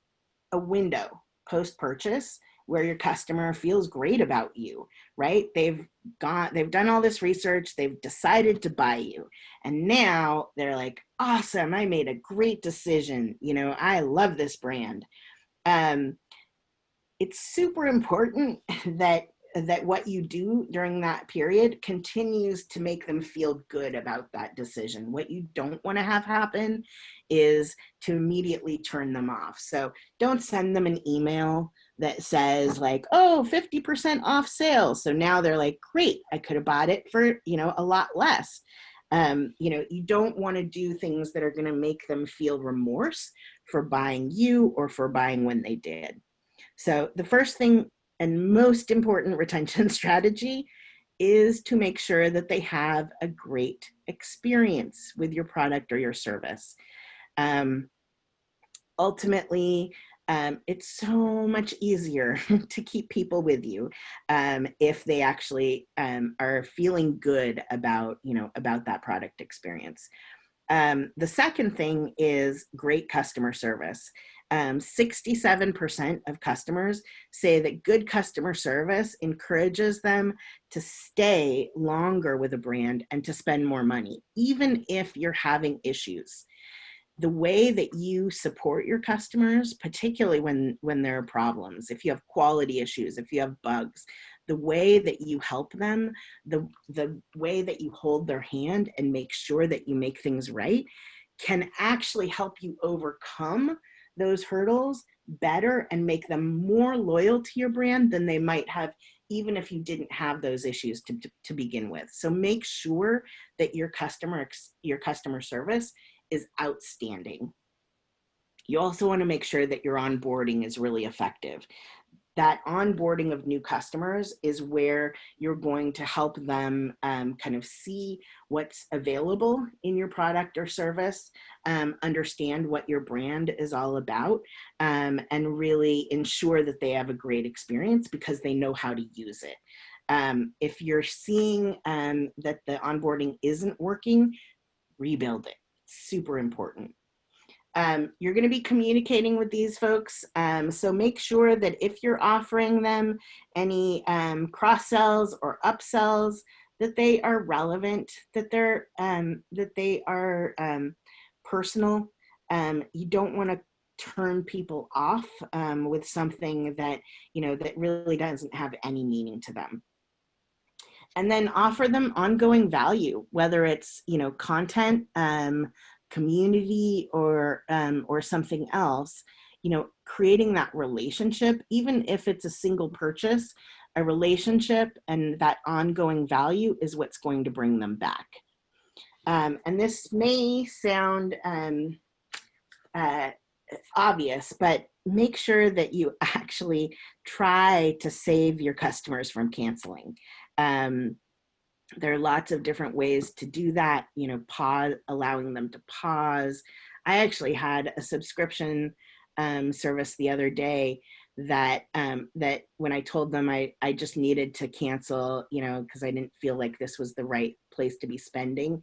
a window post-purchase where your customer feels great about you, right? They've done all this research, they've decided to buy you, and now they're like, awesome, I made a great decision, I love this brand. It's super important that what you do during that period continues to make them feel good about that decision. What you don't want to have happen is to immediately turn them off. So don't send them an email that says like, oh, 50% off sales. So now they're like, great, I could have bought it for, a lot less. You don't want to do things that are going to make them feel remorse for buying you or for buying when they did. So the first thing and most important retention strategy is to make sure that they have a great experience with your product or your service. Ultimately, it's so much easier to keep people with you if they actually are feeling good about, about that product experience. The second thing is great customer service. 67% of customers say that good customer service encourages them to stay longer with a brand and to spend more money, even if you're having issues. The way that you support your customers, particularly when there are problems, if you have quality issues, if you have bugs, the way that you help them, the way that you hold their hand and make sure that you make things right can actually help you overcome those hurdles better and make them more loyal to your brand than they might have even if you didn't have those issues to begin with. So make sure that your customer service is outstanding. You also want to make sure that your onboarding is really effective. That onboarding of new customers is where you're going to help them kind of see what's available in your product or service, understand what your brand is all about, and really ensure that they have a great experience because they know how to use it. If you're seeing that the onboarding isn't working, rebuild it. Super important. You're going to be communicating with these folks, so make sure that if you're offering them any cross-sells or upsells, that they are relevant, that they are personal. You don't want to turn people off with something that that really doesn't have any meaning to them. And then offer them ongoing value, whether it's content, community, or something else. Creating that relationship, even if it's a single purchase, a relationship and that ongoing value is what's going to bring them back. And this may sound obvious, but make sure that you actually try to save your customers from canceling. There are lots of different ways to do that, pause, allowing them to pause. I actually had a subscription service the other day that when I told them I just needed to cancel, because I didn't feel like this was the right place to be spending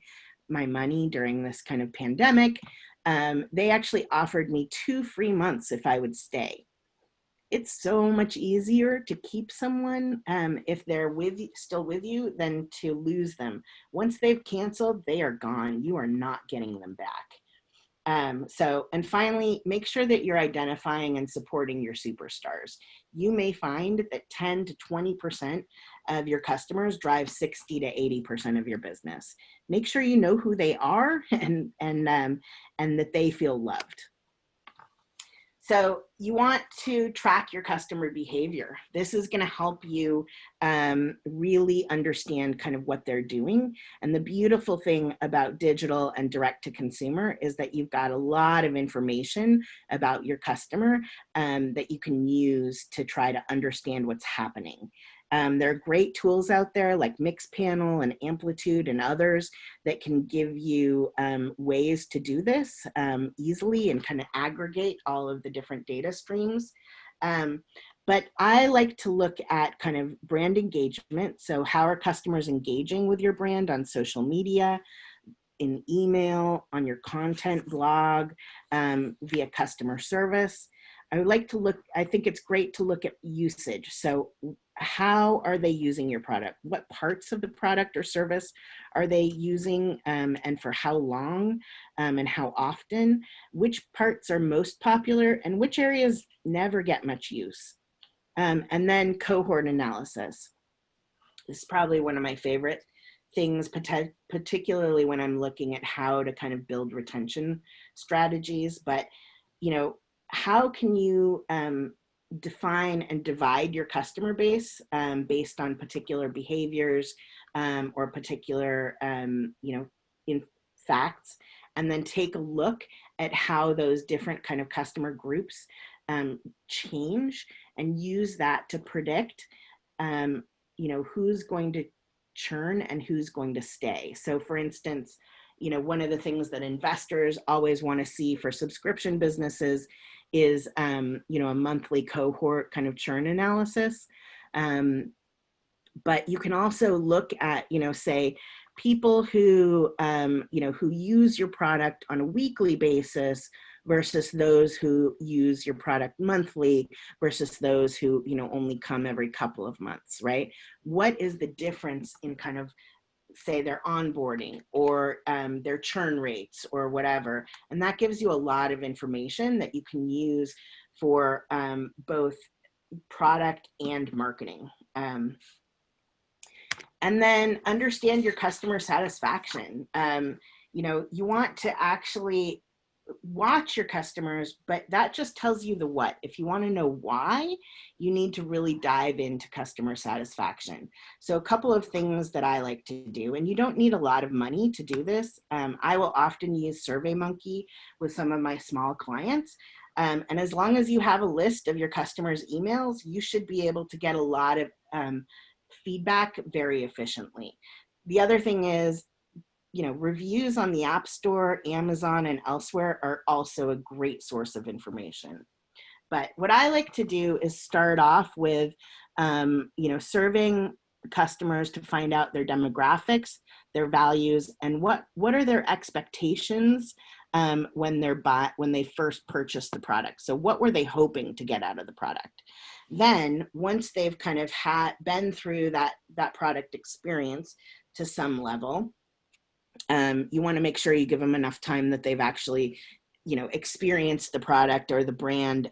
my money during this kind of pandemic, they actually offered me 2 free months if I would stay. It's so much easier to keep someone if they're still with you than to lose them. Once they've canceled, they are gone. You are not getting them back. And finally, make sure that you're identifying and supporting your superstars. You may find that 10 to 20% of your customers drive 60 to 80% of your business. Make sure you know who they are and that they feel loved. So you want to track your customer behavior. This is going to help you really understand kind of what they're doing. And the beautiful thing about digital and direct to consumer is that you've got a lot of information about your customer that you can use to try to understand what's happening. There are great tools out there like Mixpanel and Amplitude and others that can give you ways to do this easily and kind of aggregate all of the different data streams. But I like to look at kind of brand engagement. So how are customers engaging with your brand on social media, in email, on your content blog, via customer service? I would like to look, I think it's great to look at usage. So how are they using your product? What parts of the product or service are they using and for how long and how often? Which parts are most popular and which areas never get much use? And then cohort analysis. This is probably one of my favorite things, particularly when I'm looking at how to kind of build retention strategies. But, how can you define and divide your customer base based on particular behaviors or particular, in facts, and then take a look at how those different kind of customer groups change and use that to predict, who's going to churn and who's going to stay. So for instance, one of the things that investors always want to see for subscription businesses is, a monthly cohort kind of churn analysis. But you can also look at, say, people who, who use your product on a weekly basis versus those who use your product monthly versus those who, only come every couple of months, right? What is the difference in kind of, say, their onboarding or their churn rates or whatever? And that gives you a lot of information that you can use for both product and marketing. And then understand your customer satisfaction. You want to actually watch your customers, but that just tells you the what. If you want to know why, you need to really dive into customer satisfaction. So a couple of things that I like to do, and you don't need a lot of money to do this. I will often use SurveyMonkey with some of my small clients. And as long as you have a list of your customers' emails, you should be able to get a lot of feedback very efficiently. The other thing is, reviews on the App Store, Amazon, and elsewhere are also a great source of information. But what I like to do is start off with, surveying customers to find out their demographics, their values, and what are their expectations when they first purchased the product. So what were they hoping to get out of the product? Then once they've kind of been through that product experience to some level, you want to make sure you give them enough time that they've actually, experienced the product or the brand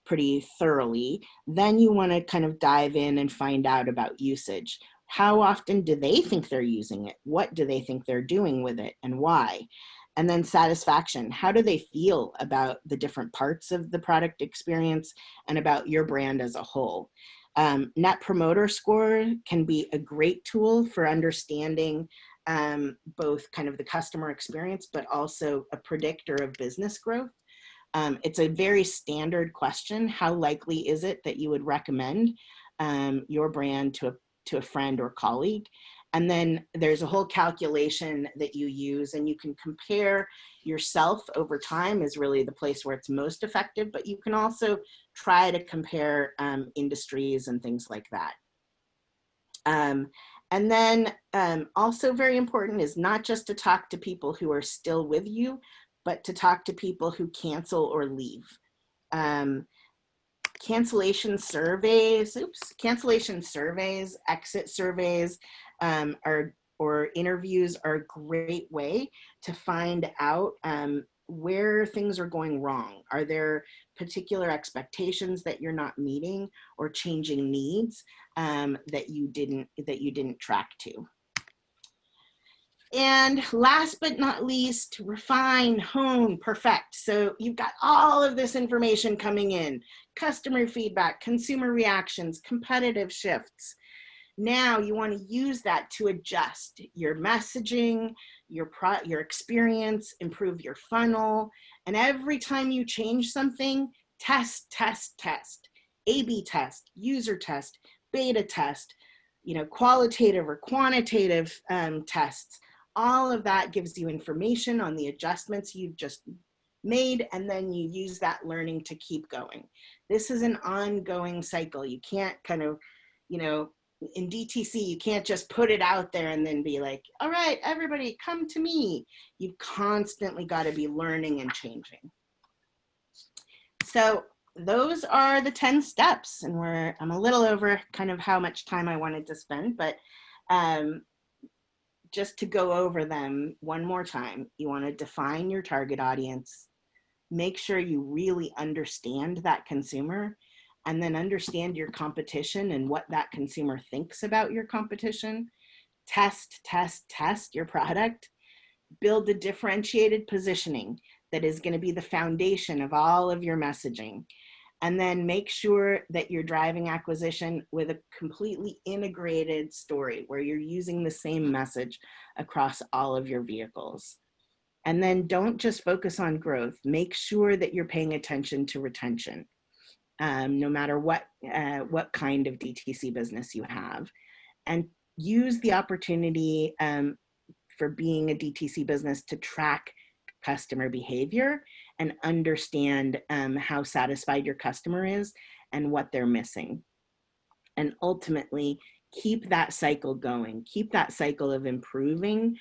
pretty thoroughly. Then you want to kind of dive in and find out about usage. How often do they think they're using it? What do they think they're doing with it and why? And then satisfaction. How do they feel about the different parts of the product experience and about your brand as a whole? Net Promoter Score can be a great tool for understanding both kind of the customer experience, but also a predictor of business growth. It's a very standard question. How likely is it that you would recommend your brand to a friend or colleague? And then there's a whole calculation that you use, and you can compare yourself over time is really the place where it's most effective, but you can also try to compare industries and things like that. And then also very important is not just to talk to people who are still with you, but to talk to people who cancel or leave. Cancellation surveys, exit surveys, or interviews are a great way to find out where things are going wrong. Are there particular expectations that you're not meeting or changing needs that you didn't track to? And last but not least, refine, hone, perfect. So you've got all of this information coming in: customer feedback, consumer reactions, competitive shifts. Now you want to use that to adjust your messaging, your experience, improve your funnel. And every time you change something, test, test, test. A/B test, user test, beta test, qualitative or quantitative tests. All of that gives you information on the adjustments you've just made, and then you use that learning to keep going. This is an ongoing cycle. You can't kind of, in DTC, you can't just put it out there and then be like, all right, everybody come to me. You've constantly got to be learning and changing. So those are the 10 steps, and I'm a little over kind of how much time I wanted to spend, but just to go over them one more time, you want to define your target audience, make sure you really understand that consumer, and then understand your competition and what that consumer thinks about your competition. Test, test, test your product. Build a differentiated positioning that is going to be the foundation of all of your messaging. And then make sure that you're driving acquisition with a completely integrated story where you're using the same message across all of your vehicles. And then don't just focus on growth. Make sure that you're paying attention to retention, no matter what kind of DTC business you have. And use the opportunity for being a DTC business to track customer behavior and understand how satisfied your customer is and what they're missing. And ultimately, keep that cycle going, keep that cycle of improving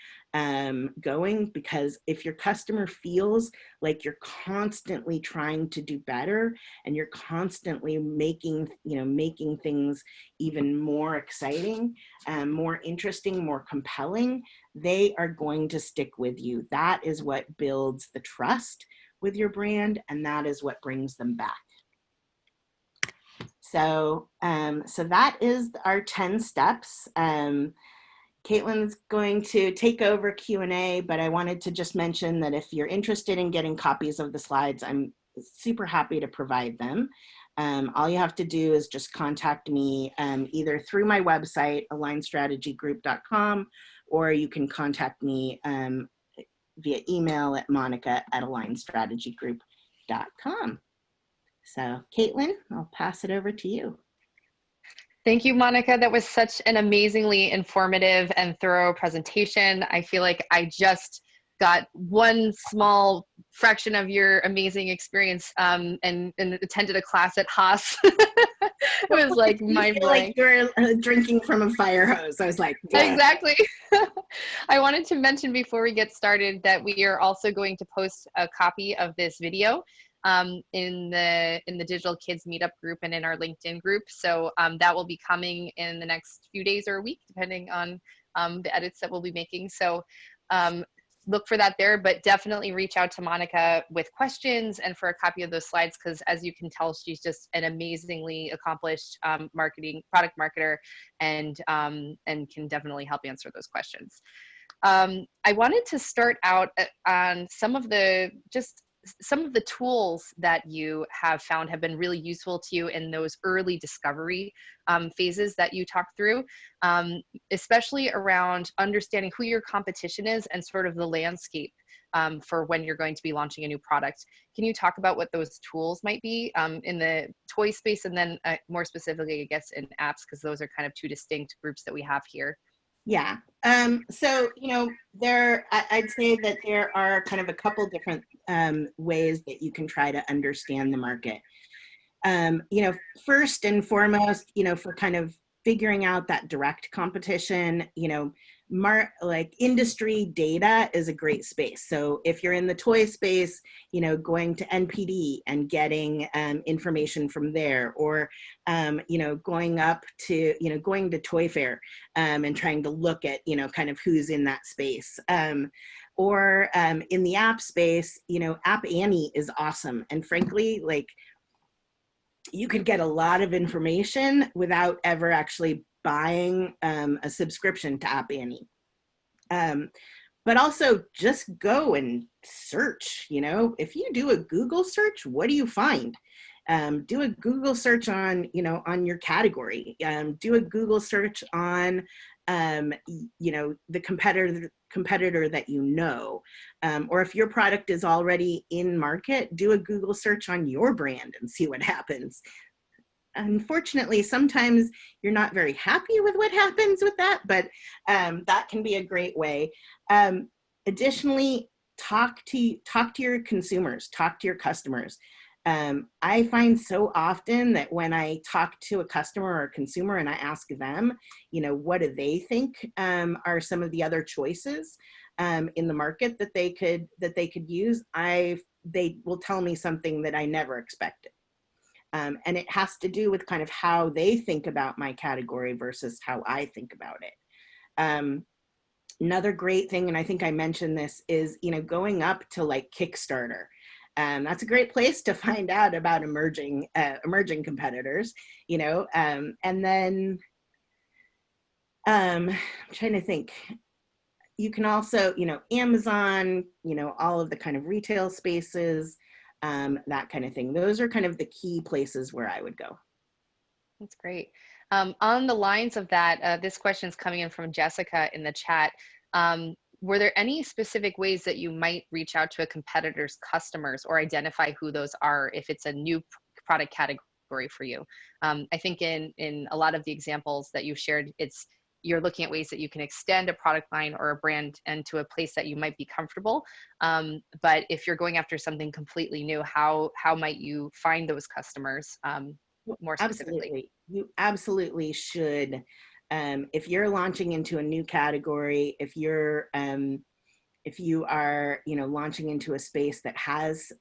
going, because if your customer feels like you're constantly trying to do better and you're constantly making things even more exciting, more interesting, more compelling, they are going to stick with you. That is what builds the trust with your brand, and that is what brings them back. So, so that is our 10 steps. Caitlin's going to take over Q&A, but I wanted to just mention that if you're interested in getting copies of the slides, I'm super happy to provide them. All you have to do is just contact me either through my website, alignstrategygroup.com, or you can contact me via email at monica@alignstrategygroup.com. So Caitlin, I'll pass it over to you. Thank you, Monica. That was such an amazingly informative and thorough presentation. I feel like I just got one small fraction of your amazing experience and attended a class at Haas. It was like mind-blowing. Like you're drinking from a fire hose. I was like, yeah. Exactly. I wanted to mention before we get started that we are also going to post a copy of this video in the Digital Kids Meetup group and in our LinkedIn group. So that will be coming in the next few days or a week, depending on the edits that we'll be making. So look for that there, but definitely reach out to Monica with questions and for a copy of those slides, because as you can tell, she's just an amazingly accomplished product marketer and can definitely help answer those questions. I wanted to start out on some of the tools that you have found have been really useful to you in those early discovery phases that you talked through, especially around understanding who your competition is and sort of the landscape for when you're going to be launching a new product. Can you talk about what those tools might be in the toy space, and then more specifically, I guess, in apps, because those are kind of two distinct groups that we have here? Yeah. So, I'd say that there are kind of a couple different ways that you can try to understand the market. First and foremost, for kind of figuring out that direct competition, like industry data is a great space. So if you're in the toy space, going to NPD and getting information from there, or going up to going to Toy Fair and trying to look at kind of who's in that space. Or in the app space, App Annie is awesome, and frankly, like, you could get a lot of information without ever actually buying a subscription to App Annie. But also just go and search. If you do a Google search, what do you find? Do a Google search on your category. Do a Google search on the competitor that or if your product is already in market, do a Google search on your brand and see what happens. Unfortunately, sometimes you're not very happy with what happens with that, but that can be a great way. Additionally, talk to your consumers, talk to your customers. I find so often that when I talk to a customer or a consumer and I ask them, what do they think are some of the other choices in the market that they could use, they will tell me something that I never expected. And it has to do with kind of how they think about my category versus how I think about it. Another great thing, and I think I mentioned this, is going up to like Kickstarter. That's a great place to find out about emerging competitors, and then I'm trying to think. You can also, Amazon, all of the kind of retail spaces, that kind of thing. Those are kind of the key places where I would go. That's great. On the lines of that, this question is coming in from Jessica in the chat. Were there any specific ways that you might reach out to a competitor's customers or identify who those are if it's a new product category for you? I think in a lot of the examples that you shared, it's you're looking at ways that you can extend a product line or a brand into a place that you might be comfortable. But if you're going after something completely new, how might you find those customers more specifically? Absolutely. You absolutely should. If you're launching into a new category, if you are, launching into a space that has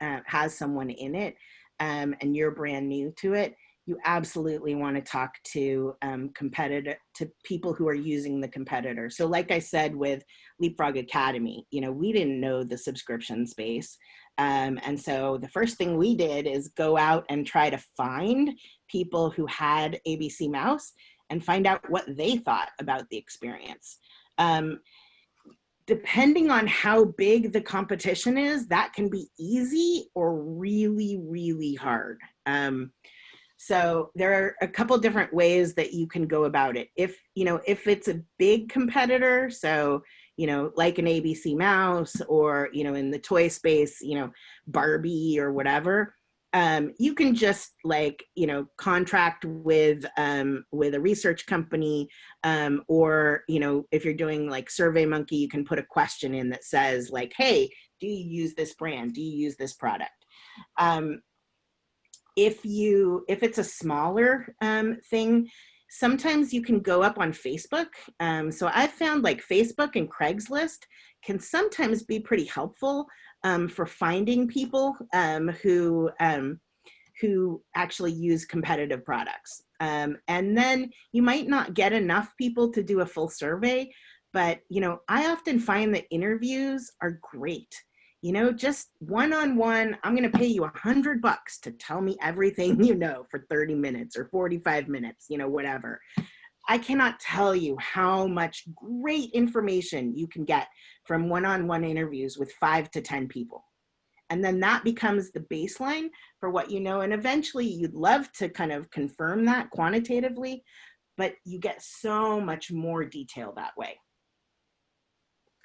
someone in it, and you're brand new to it, you absolutely want to talk to to people who are using the competitor. So like I said, with Leapfrog Academy, we didn't know the subscription space. And so the first thing we did is go out and try to find people who had ABC Mouse and find out what they thought about the experience. Depending on how big the competition is, that can be easy or really, really hard. So there are a couple different ways that you can go about it. If it's a big competitor, so, like an ABC Mouse, or, in the toy space, Barbie or whatever, you can just contract with a research company, or, if you're doing like SurveyMonkey, you can put a question in that says like, hey, do you use this brand? Do you use this product? If it's a smaller thing, sometimes you can go up on Facebook. So I've found like Facebook and Craigslist can sometimes be pretty helpful for finding people who actually use competitive products. And then you might not get enough people to do a full survey, but I often find that interviews are great. Just one-on-one, I'm going to pay you $100 to tell me everything for 30 minutes or 45 minutes, whatever. I cannot tell you how much great information you can get from one-on-one interviews with 5 to 10 people. And then that becomes the baseline for what and eventually you'd love to kind of confirm that quantitatively, but you get so much more detail that way.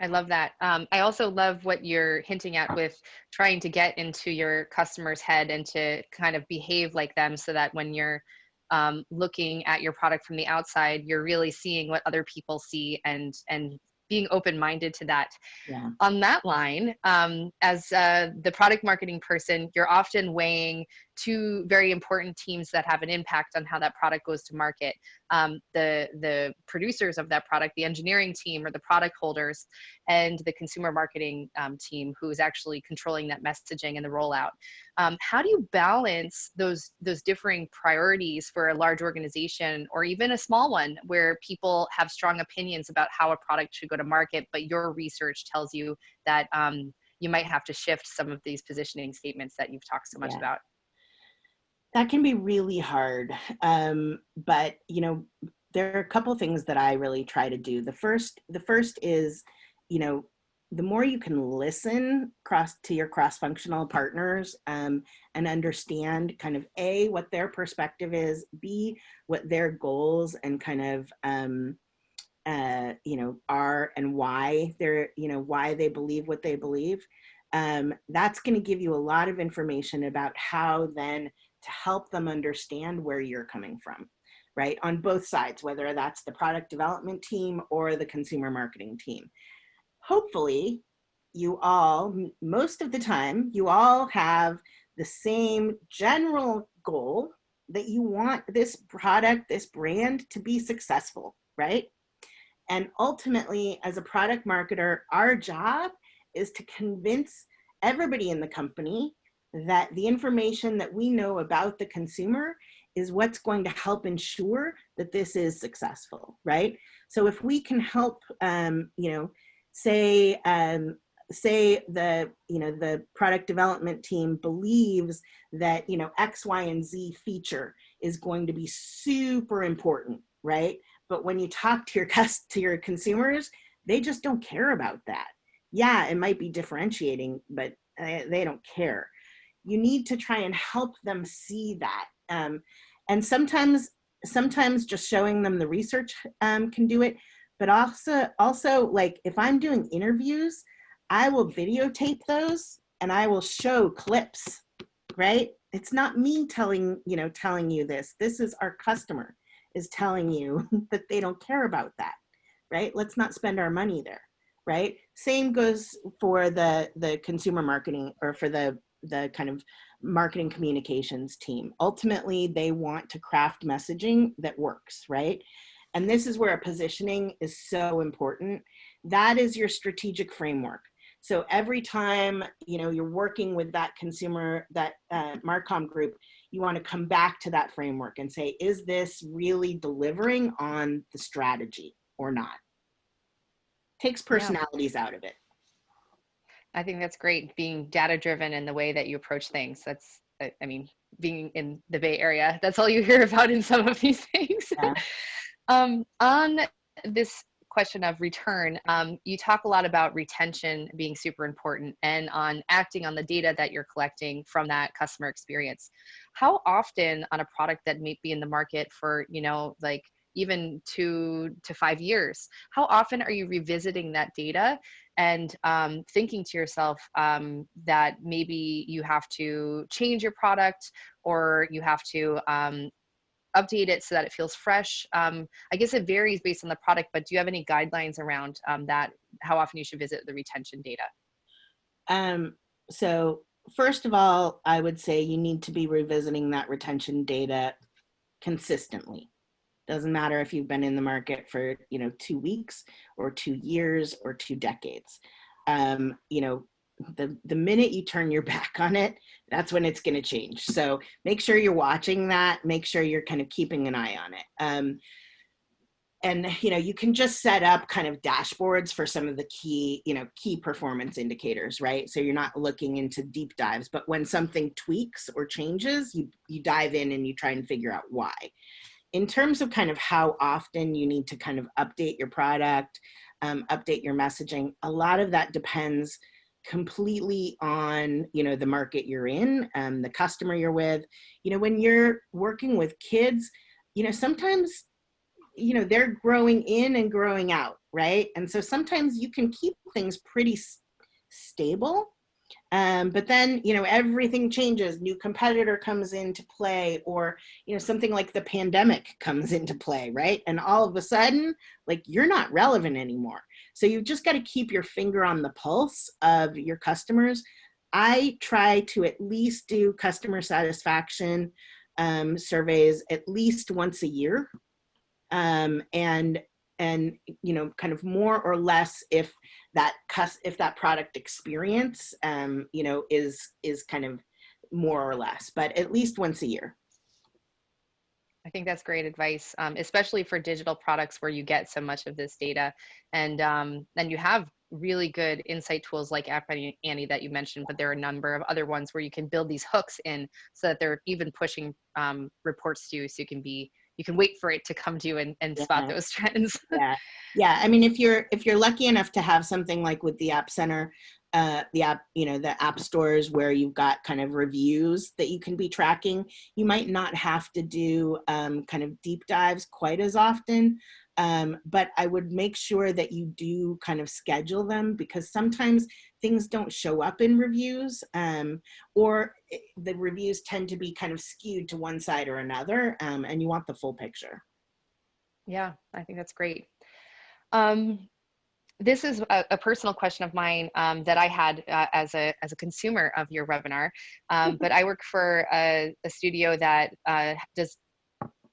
I love that. I also love what you're hinting at with trying to get into your customer's head and to kind of behave like them, so that when you're looking at your product from the outside, you're really seeing what other people see and being open-minded to that. Yeah. On that line, as the product marketing person, you're often weighing two very important teams that have an impact on how that product goes to market. The producers of that product, the engineering team or the product holders, and the consumer marketing team who is actually controlling that messaging and the rollout. How do you balance those differing priorities for a large organization or even a small one where people have strong opinions about how a product should go to market, but your research tells you that you might have to shift some of these positioning statements that you've talked so much about? That can be really hard. But, there are a couple things that I really try to do. The first is, the more you can listen to your cross-functional partners and understand kind of A, what their perspective is, B, what their goals and kind of, are, and why why they believe what they believe. That's going to give you a lot of information about how then to help them understand where you're coming from, right? On both sides, whether that's the product development team or the consumer marketing team. Hopefully, most of the time, you all have the same general goal that you want this product, this brand to be successful, right? And ultimately, as a product marketer, our job is to convince everybody in the company that the information that we know about the consumer is what's going to help ensure that this is successful, right? So if we can help, say the product development team believes that, X, Y, and Z feature is going to be super important, right? But when you talk to your consumers, they just don't care about that. Yeah, it might be differentiating, but they don't care. You need to try and help them see that. And sometimes just showing them the research can do it. But also like if I'm doing interviews, I will videotape those and I will show clips, right? It's not me telling you this. This is our customer is telling you that they don't care about that. right? Let's not spend our money there, right? Same goes for the consumer marketing, or for the kind of marketing communications team. Ultimately, they want to craft messaging that works, right? And this is where positioning is so important. That is your strategic framework. So every time, you know, you're working with that consumer, that Marcom group, you want to come back to that framework and say, is this really delivering on the strategy or not? Takes Yeah. personalities out of it. I think that's great, being data driven in the way that you approach things. That's, I mean, being in the Bay Area, that's all you hear about in some of these things. Yeah. On this question of return, you talk a lot about retention being super important and on acting on the data that you're collecting from that customer experience. How often on a product that may be in the market for, you know, like even 2 to 5 years, how often are you revisiting that data and thinking to yourself that maybe you have to change your product, or you have to update it so that it feels fresh? I guess it varies based on the product, but do you have any guidelines around that, how often you should visit the retention data? So first of all, I would say you need to be revisiting that retention data consistently. Doesn't matter if you've been in the market for, you know, 2 weeks or 2 years or 2 decades. You know, the minute you turn your back on it, that's when it's going to change. So make sure you're watching that. Make sure you're kind of keeping an eye on it. And, you know, you can just set up kind of dashboards for some of the key, you know, key performance indicators, right? So you're not looking into deep dives, but when something tweaks or changes, you dive in and you try and figure out why. In terms of kind of how often you need to kind of update your product, update your messaging, a lot of that depends completely on, you know, the market you're in, the customer you're with. You know, when you're working with kids, you know, sometimes, you know, they're growing in and growing out, right? And so sometimes you can keep things pretty stable. But then, you know, everything changes. New competitor comes into play, or, you know, something like the pandemic comes into play, right? And all of a sudden, like, you're not relevant anymore. So you've just got to keep your finger on the pulse of your customers. I try to at least do customer satisfaction surveys at least once a year. And you know, kind of more or less if that product experience you know, is kind of more or less, but at least once a year. I think that's great advice, especially for digital products where you get so much of this data, and you have really good insight tools like App Annie that you mentioned, but there are a number of other ones where you can build these hooks in so that they're even pushing reports to you, so you can wait for it to come to you and spot Yeah. those trends. Yeah. I mean, if you're lucky enough to have something like with the App Center, the app, you know, the app stores where you've got kind of reviews that you can be tracking, you might not have to do kind of deep dives quite as often. But I would make sure that you do kind of schedule them, because sometimes things don't show up in reviews, or the reviews tend to be kind of skewed to one side or another, and you want the full picture. Yeah, I think that's great. This is a personal question of mine that I had as a consumer of your webinar, but I work for a studio that does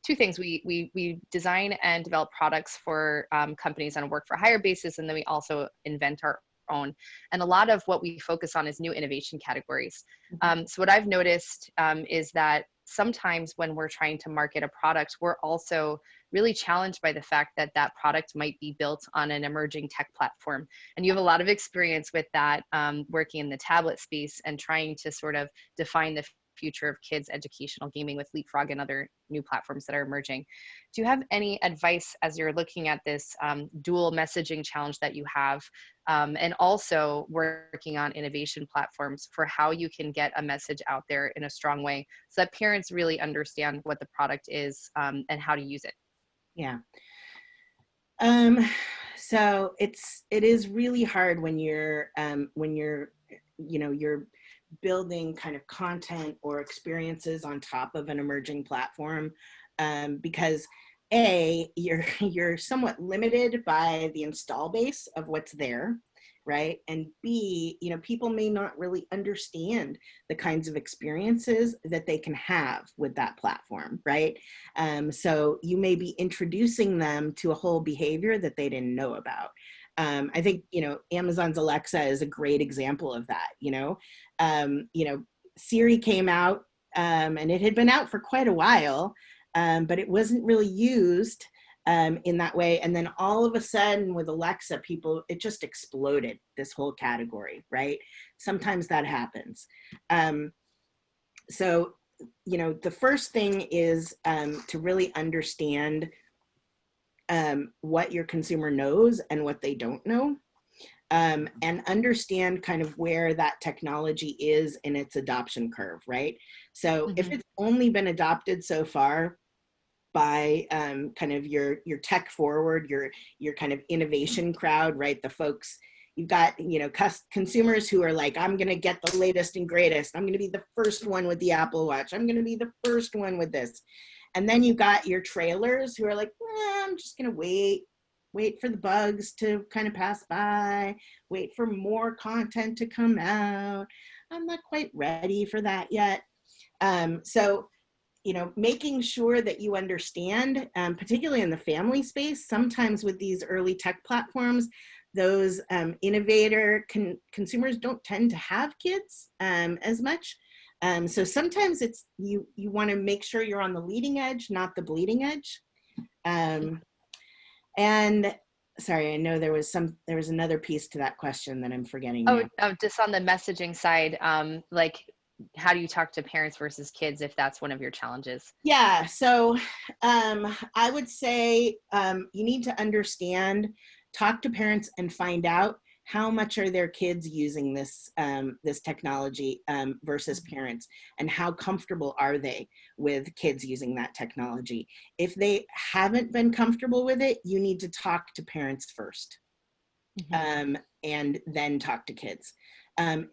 two things. We design and develop products for companies on a work for hire basis, and then we also invent our own. And a lot of what we focus on is new innovation categories. So what I've noticed is that sometimes when we're trying to market a product, we're also really challenged by the fact that that product might be built on an emerging tech platform. And you have a lot of experience with that, working in the tablet space and trying to sort of define the future of kids educational gaming with Leapfrog and other new platforms that are emerging. Do you have any advice as you're looking at this dual messaging challenge that you have, and also working on innovation platforms, for how you can get a message out there in a strong way so that parents really understand what the product is and how to use it? Yeah. So it is really hard when you're you know, you're building kind of content or experiences on top of an emerging platform, because you're somewhat limited by the install base of what's there, right? And B, people may not really understand the kinds of experiences that they can have with that platform, right? So you may be introducing them to a whole behavior that they didn't know about. I think, Amazon's Alexa is a great example of that. Siri came out, and it had been out for quite a while, but it wasn't really used in that way. And then all of a sudden with Alexa, it just exploded, this whole category, right? Sometimes that happens. So, the first thing is to really understand what your consumer knows and what they don't know, and understand kind of where that technology is in its adoption curve, right? So if it's only been adopted so far by kind of your tech forward, your kind of innovation crowd, right? The folks, you've got, consumers who are like, I'm going to get the latest and greatest. I'm going to be the first one with the Apple Watch. I'm going to be the first one with this. And then you've got your trailers who are like, I'm just going to wait for the bugs to kind of pass by, wait for more content to come out. I'm not quite ready for that yet. So, making sure that you understand, particularly in the family space, sometimes with these early tech platforms, those innovator consumers don't tend to have kids as much. So sometimes it's you want to make sure you're on the leading edge, not the bleeding edge. And sorry, I know there was another piece to that question that I'm forgetting now. Just on the messaging side, like, how do you talk to parents versus kids if that's one of your challenges? Yeah, so I would say you need to talk to parents and find out how much are their kids using this technology versus parents, and how comfortable are they with kids using that technology. If they haven't been comfortable with it, you need to talk to parents first, and then talk to kids.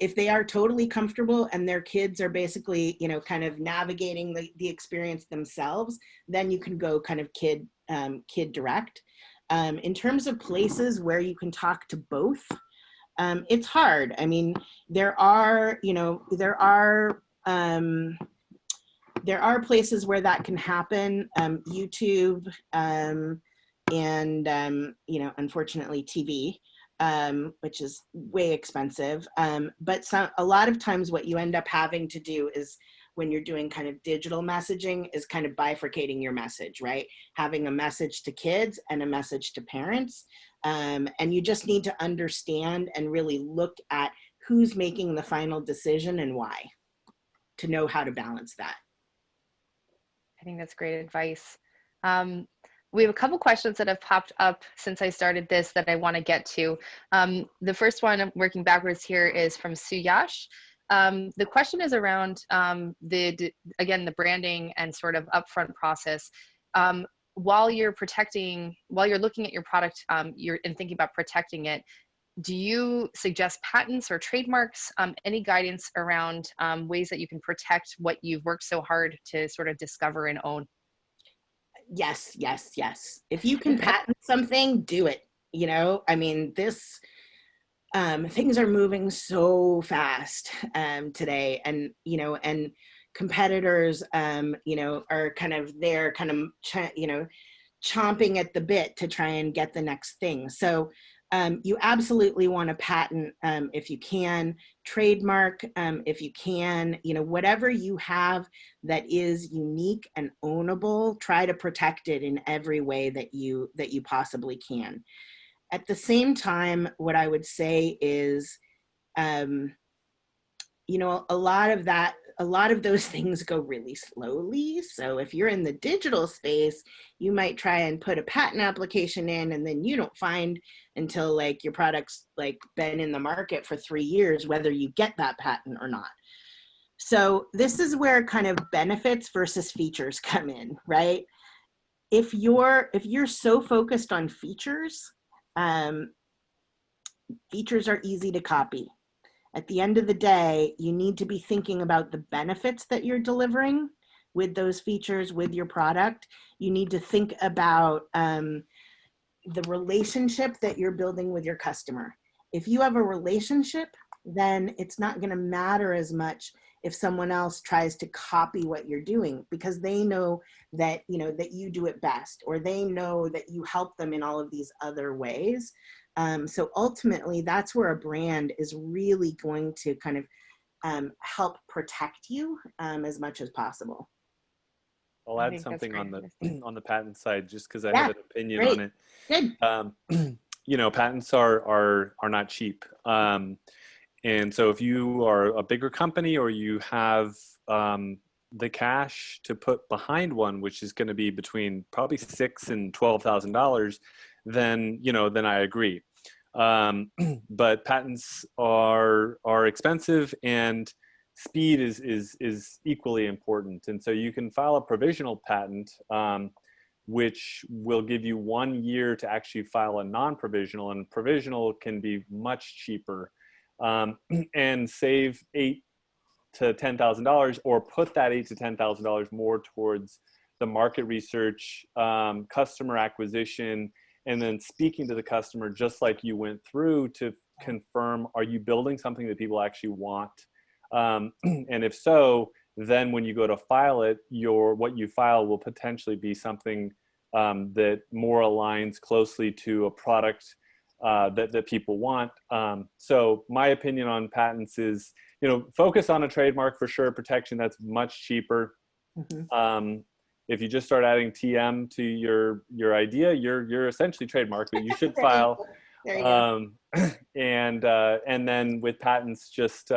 If they are totally comfortable and their kids are basically, kind of navigating the experience themselves, then you can go kind of kid direct. In terms of places where you can talk to both, it's hard. I mean, there are places where that can happen. YouTube, and unfortunately TV. Which is way expensive. But a lot of times what you end up having to do is, when you're doing kind of digital messaging, is kind of bifurcating your message, right? Having a message to kids and a message to parents. And you just need to understand and really look at who's making the final decision and why, to know how to balance that. I think that's great advice. We have a couple questions that have popped up since I started this that I want to get to. The first one, I'm working backwards here, is from Suyash. The question is around the branding and sort of upfront process. While you're looking at your product, and thinking about protecting it, do you suggest patents or trademarks? Any guidance around ways that you can protect what you've worked so hard to sort of discover and own? Yes. If you can patent something, do it. I mean, things are moving so fast today, and competitors are kind of chomping at the bit to try and get the next thing. So you absolutely want to patent if you can, trademark if you can, whatever you have that is unique and ownable, try to protect it in every way that you possibly can. At the same time, what I would say is, a lot of those things go really slowly. So if you're in the digital space, you might try and put a patent application in, and then you don't find until your product's been in the market for 3 years whether you get that patent or not. So this is where kind of benefits versus features come in, right? If you're so focused on features, features are easy to copy. At the end of the day, you need to be thinking about the benefits that you're delivering, with those features with your product, you need to think about the relationship that you're building with your customer. If you have a relationship, then it's not going to matter as much if someone else tries to copy what you're doing, because they know that, you know, that you do it best, or they know that you help them in all of these other ways. So ultimately, that's where a brand is really going to kind of help protect you as much as possible. I'll I add think that's something on great. the patent side, just because I Yeah, have an opinion great. on it. Good. You know, patents are not cheap. And so if you are a bigger company, or you have the cash to put behind one, which is going to be between probably $6,000 and $12,000, then, you know, then I agree. But patents are expensive, and speed is equally important. And so you can file a provisional patent, which will give you 1 year to actually file a non-provisional, and provisional can be much cheaper, and save $8,000 to $10,000, or put that $8,000 to $10,000 more towards the market research, customer acquisition, and then speaking to the customer, just like you went through, to confirm, are you building something that people actually want? And if so, then when you go to file it, what you file will potentially be something that more aligns closely to a product that people want. So my opinion on patents is, you know, focus on a trademark for sure. Protection, that's much cheaper. Mm-hmm. If you just start adding TM to your idea, you're essentially trademarked, but you should There you file. go. There you go. And then with patents, just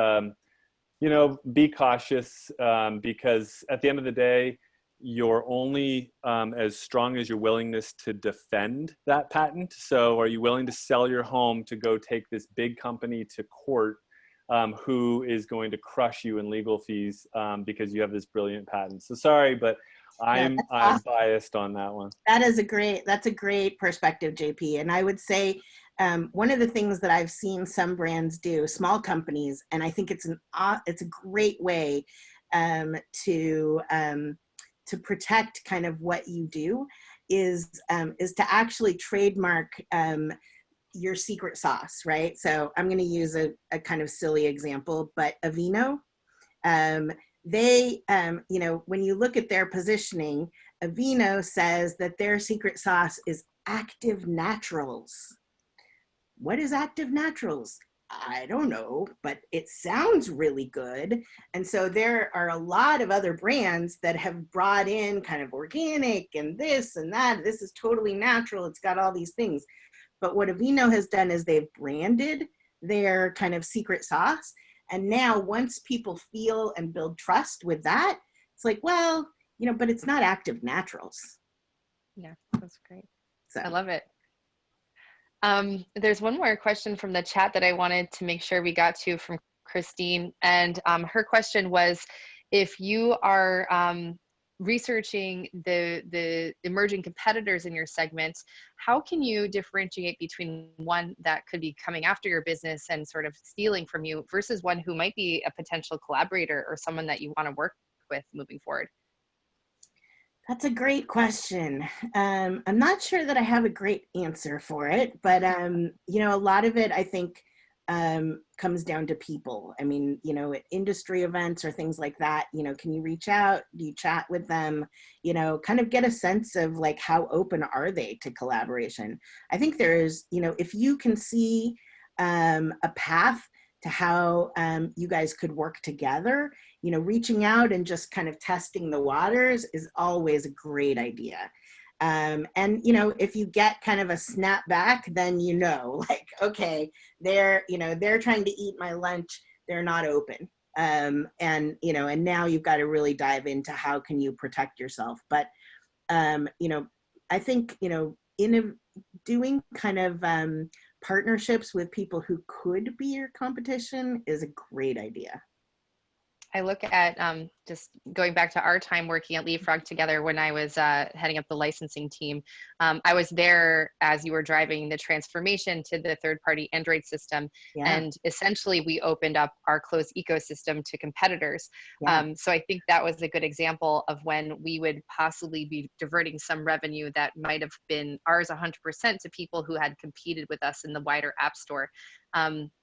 you know, be cautious, because at the end of the day, you're only as strong as your willingness to defend that patent. So are you willing to sell your home to go take this big company to court, who is going to crush you in legal fees because you have this brilliant patent? So sorry, but Yeah, I'm that's awesome. biased on that one. That's a great perspective, JP. And I would say one of the things that I've seen some brands do, small companies, and I think it's a great way to protect kind of what you do, is to actually trademark your secret sauce, right? So I'm going to use a kind of silly example, but Aveeno, they, you know, when you look at their positioning, Aveeno says that their secret sauce is active naturals. What is active naturals? I don't know, but it sounds really good. And so there are a lot of other brands that have brought in kind of organic and this and that. This is totally natural. It's got all these things. But what Aveeno has done is they've branded their kind of secret sauce. And now once people feel and build trust with that, it's like, well, you know, but it's not active naturals. Yeah, that's great. So I love it. There's one more question from the chat that I wanted to make sure we got to, from Christine. And her question was, if you are researching the emerging competitors in your segment, how can you differentiate between one that could be coming after your business and sort of stealing from you, versus one who might be a potential collaborator or someone that you want to work with moving forward? that's a great question. I'm not sure that I have a great answer for it, but you know, a lot of it, I think, comes down to people. I mean, you know, at industry events or things like that, you know, can you reach out? Do you chat with them? You know, kind of get a sense of like, how open are they to collaboration? I think there is, you know, if you can see a path to how you guys could work together, you know, reaching out and just kind of testing the waters is always a great idea. And, you know, if you get kind of a snap back, then, you know, like, okay, they're, you know, they're trying to eat my lunch. They're not open. And, you know, and now you've got to really dive into how can you protect yourself. But, you know, I think, you know, doing kind of partnerships with people who could be your competition is a great idea. I look at just going back to our time working at Leapfrog together when I was heading up the licensing team. I was there as you were driving the transformation to the third-party Android system. Yeah. And essentially we opened up our closed ecosystem to competitors. Yeah. So I think that was a good example of when we would possibly be diverting some revenue that might have been ours 100% to people who had competed with us in the wider app store.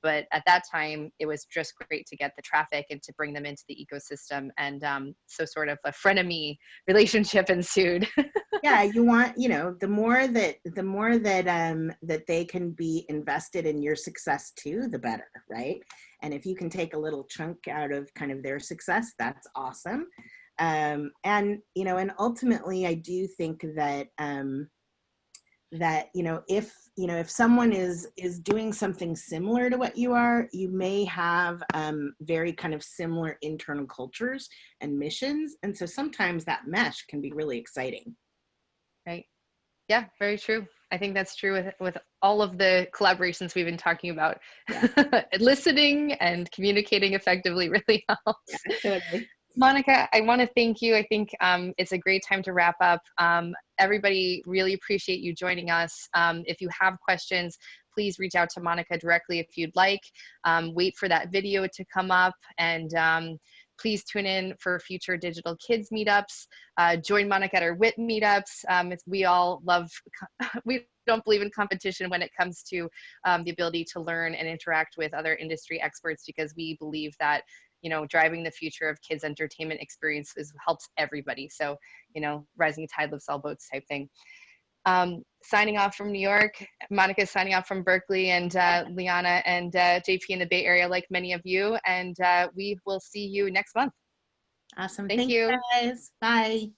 But at that time, it was just great to get the traffic and to bring them into the ecosystem. And so sort of a frenemy relationship ensued. Yeah, you want, you know, the more that that they can be invested in your success too, the better, right? And if you can take a little chunk out of kind of their success, that's awesome. And you know, and ultimately, I do think that that if someone is doing something similar to what you are, you may have very kind of similar internal cultures and missions, and so sometimes that mesh can be really exciting. Right. Yeah, very true. I think that's true with all of the collaborations we've been talking about. Yeah. Listening and communicating effectively really helps. Yeah, totally. Monica, I want to thank you. I think it's a great time to wrap up. Everybody really appreciate you joining us. If you have questions, please reach out to Monica directly if you'd like. Wait for that video to come up, and please tune in for future Digital Kids meetups. Join Monica at our WIT meetups. We all love, we don't believe in competition when it comes to the ability to learn and interact with other industry experts, because we believe that, you know, driving the future of kids' entertainment experiences helps everybody. So, you know, rising tide lifts all boats type thing. Signing off from New York, Monica signing off from Berkeley, and Liana and JP in the Bay Area, like many of you. And we will see you next month. Awesome. Thank you. Guys. Bye.